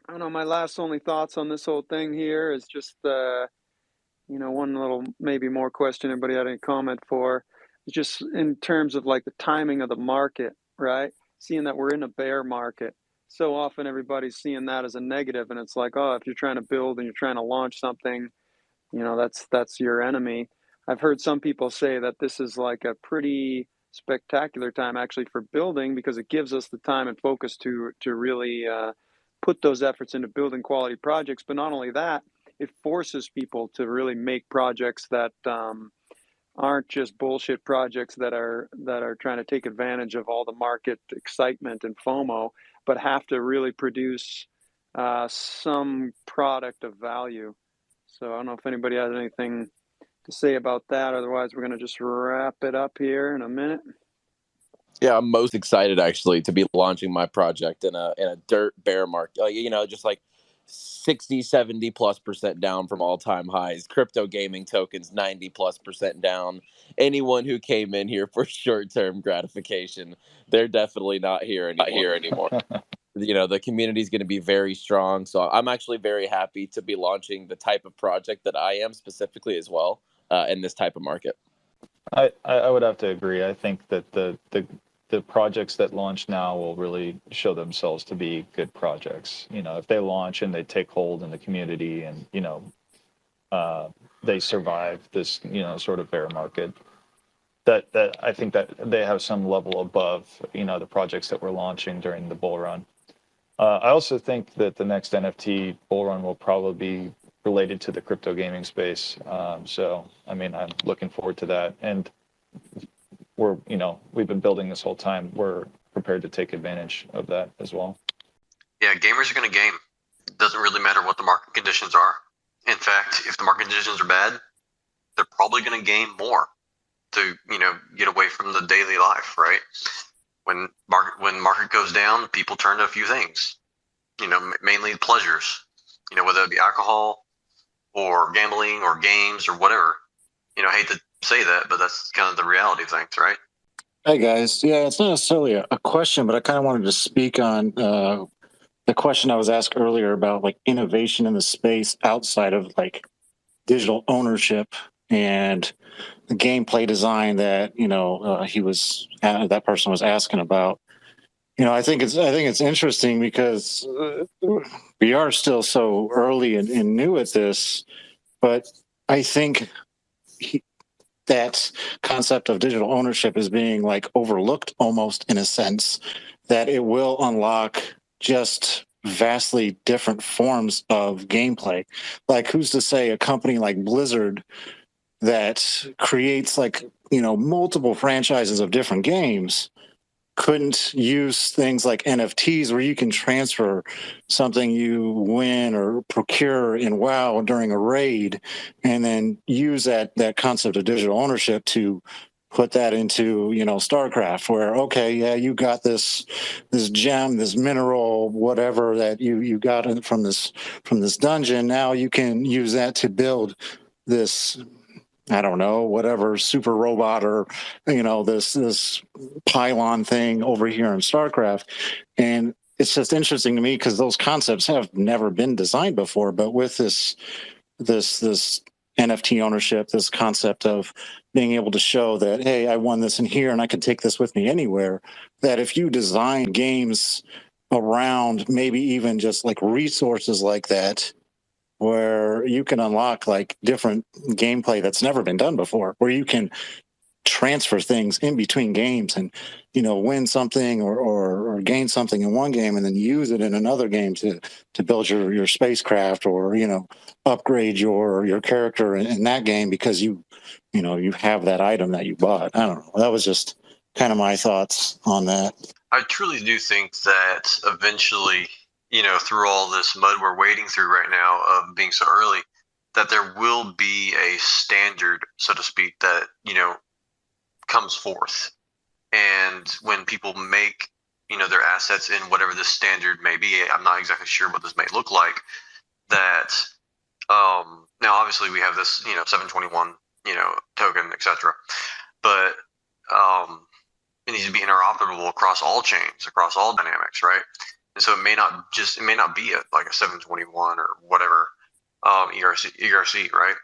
don't know. My only thoughts on this whole thing here is just one little maybe more question anybody had any comment for. Just in terms of like the timing of the market, right? Seeing that we're in a bear market. So often everybody's seeing that as a negative, and it's like, oh, if you're trying to build and you're trying to launch something, that's your enemy. I've heard some people say that this is like a pretty spectacular time actually for building, because it gives us the time and focus to really put those efforts into building quality projects. But not only that, it forces people to really make projects that aren't just bullshit projects that are trying to take advantage of all the market excitement and FOMO, but have to really produce some product of value. So I don't know if anybody has anything to say about that. Otherwise, we're going to just wrap it up here in a minute. Yeah, I'm most excited actually to be launching my project in a dirt bear market. Just like 60-70+% down from all-time highs. Crypto gaming tokens 90+% down. Anyone who came in here for short-term gratification, they're definitely not here anymore. The community is going to be very strong. So I'm actually very happy to be launching the type of project that I am specifically as well in this type of market. I would have to agree. I think that the projects that launch now will really show themselves to be good projects. If they launch and they take hold in the community and, they survive this, sort of bear market, that I think that they have some level above, the projects that we're launching during the bull run. I also think that the next NFT bull run will probably be related to the crypto gaming space. So, I'm looking forward to that. And we've been building this whole time. We're prepared to take advantage of that as well. Yeah, gamers are going to game. It doesn't really matter what the market conditions are. In fact, if the market conditions are bad, they're probably going to game more to, get away from the daily life, right? When market goes down, people turn to a few things, mainly pleasures, whether it be alcohol or gambling or games or whatever. I hate to say that, but that's kind of the reality of things, right? Hey guys, yeah, it's not necessarily a question, but I kind of wanted to speak on the question I was asked earlier about like innovation in the space outside of like digital ownership and the gameplay design that that person was asking about. I think it's interesting because we are still so early and new at this, but I think that concept of digital ownership is being like overlooked almost in a sense, that it will unlock just vastly different forms of gameplay. Like, who's to say a company like Blizzard that creates like, multiple franchises of different games couldn't use things like NFTs where you can transfer something you win or procure in WoW during a raid, and then use that concept of digital ownership to put that into, StarCraft, where, okay, yeah, you got this gem, this mineral, whatever that you got from this dungeon. Now you can use that to build this, I don't know, whatever super robot or, this pylon thing over here in StarCraft. And it's just interesting to me because those concepts have never been designed before. But with this NFT ownership, this concept of being able to show that, hey, I won this in here and I can take this with me anywhere, that if you design games around maybe even just like resources like that, where you can unlock like different gameplay that's never been done before, where you can transfer things in between games and, win something or gain something in one game and then use it in another game to build your spacecraft or, upgrade your character in that game because you have that item that you bought. I don't know. That was just kind of my thoughts on that. I truly do think that eventually, through all this mud we're wading through right now of being so early, that there will be a standard, so to speak, that, comes forth. And when people make, their assets in whatever this standard may be, I'm not exactly sure what this may look like, that now obviously we have this, 721, token, etc. But it needs to be interoperable across all chains, across all dynamics, right? And so it may not be like a 721 or whatever ERC, right?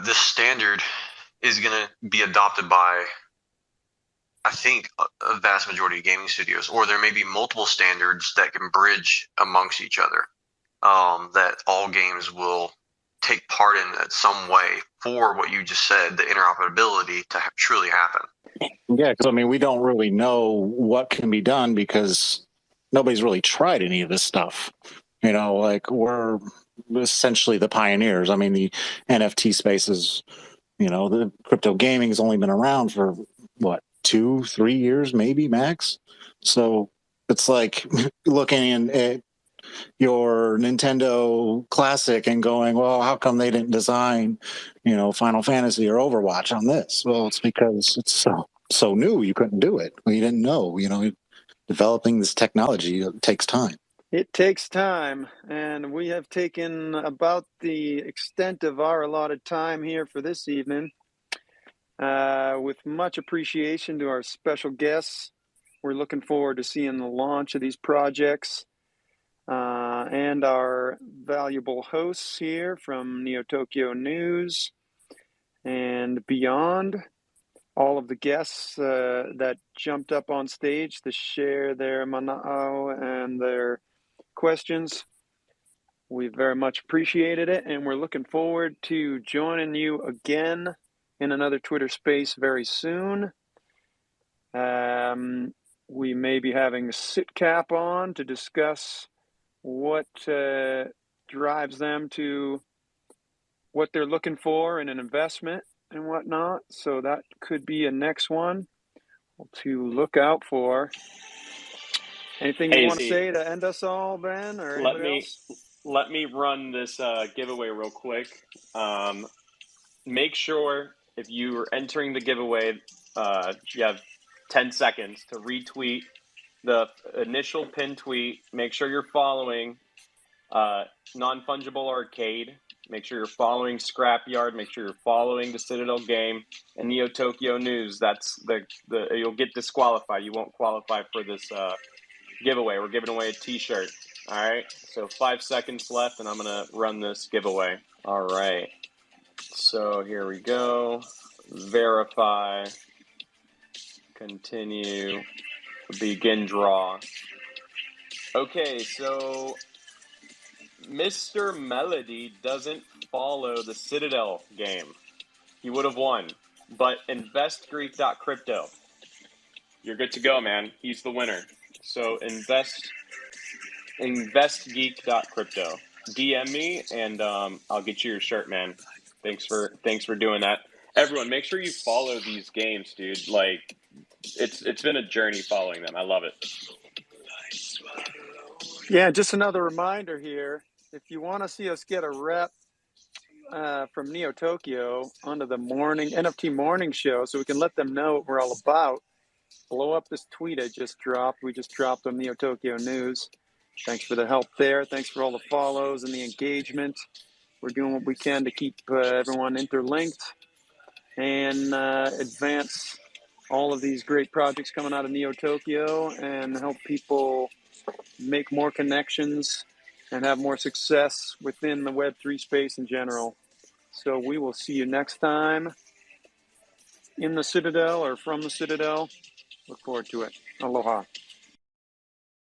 This standard is going to be adopted by, I think, a vast majority of gaming studios, or there may be multiple standards that can bridge amongst each other, that all games will take part in some way for what you just said, the interoperability to truly happen. Yeah, because we don't really know what can be done because nobody's really tried any of this stuff. Like we're essentially the pioneers. The NFT space is, the crypto gaming has only been around for what, 2-3 years, maybe max. So it's like looking at your Nintendo Classic and going, well, how come they didn't design, Final Fantasy or Overwatch on this? Well, it's because it's so new, you couldn't do it. You didn't know, developing this technology, it takes time. It takes time, and we have taken about the extent of our allotted time here for this evening. With much appreciation to our special guests. We're looking forward to seeing the launch of these projects. And our valuable hosts here from Neo Tokyo News and beyond, all of the guests that jumped up on stage to share their mana'o and their questions. We very much appreciated it, and we're looking forward to joining you again in another Twitter space very soon. We may be having SitCap on to discuss what drives them to what they're looking for in an investment and whatnot. So that could be a next one to look out for. Anything you want to say to end us all, Ben, or anybody else? Let me run this giveaway real quick. Make sure if you are entering the giveaway, you have 10 seconds to retweet the initial pin tweet. Make sure you're following Non-Fungible Arcade. Make sure you're following Scrapyard. Make sure you're following the Citadel Game and Neo Tokyo News. That's the you'll get disqualified. You won't qualify for this giveaway. We're giving away a t-shirt. All right. So 5 seconds left, and I'm going to run this giveaway. All right. So here we go. Verify. Continue. Begin draw. Okay, so Mr. Melody doesn't follow the Citadel game. He would have won. But investgreek.crypto. You're good to go, man. He's the winner. So invest investgeek.crypto. DM me and I'll get you your shirt, man. Thanks for doing that. Everyone, make sure you follow these games, dude. Like it's been a journey following them. I love it. Yeah, just another reminder here. If you want to see us get a rep from Neo Tokyo onto the NFT morning show, so we can let them know what we're all about, blow up this tweet I just dropped. We just dropped on Neo Tokyo News. Thanks for the help there. Thanks for all the follows and the engagement. We're doing what we can to keep everyone interlinked and advance all of these great projects coming out of Neo Tokyo and help people make more connections and have more success within the Web3 space in general. So we will see you next time in the Citadel or from the Citadel. Look forward to it. Aloha.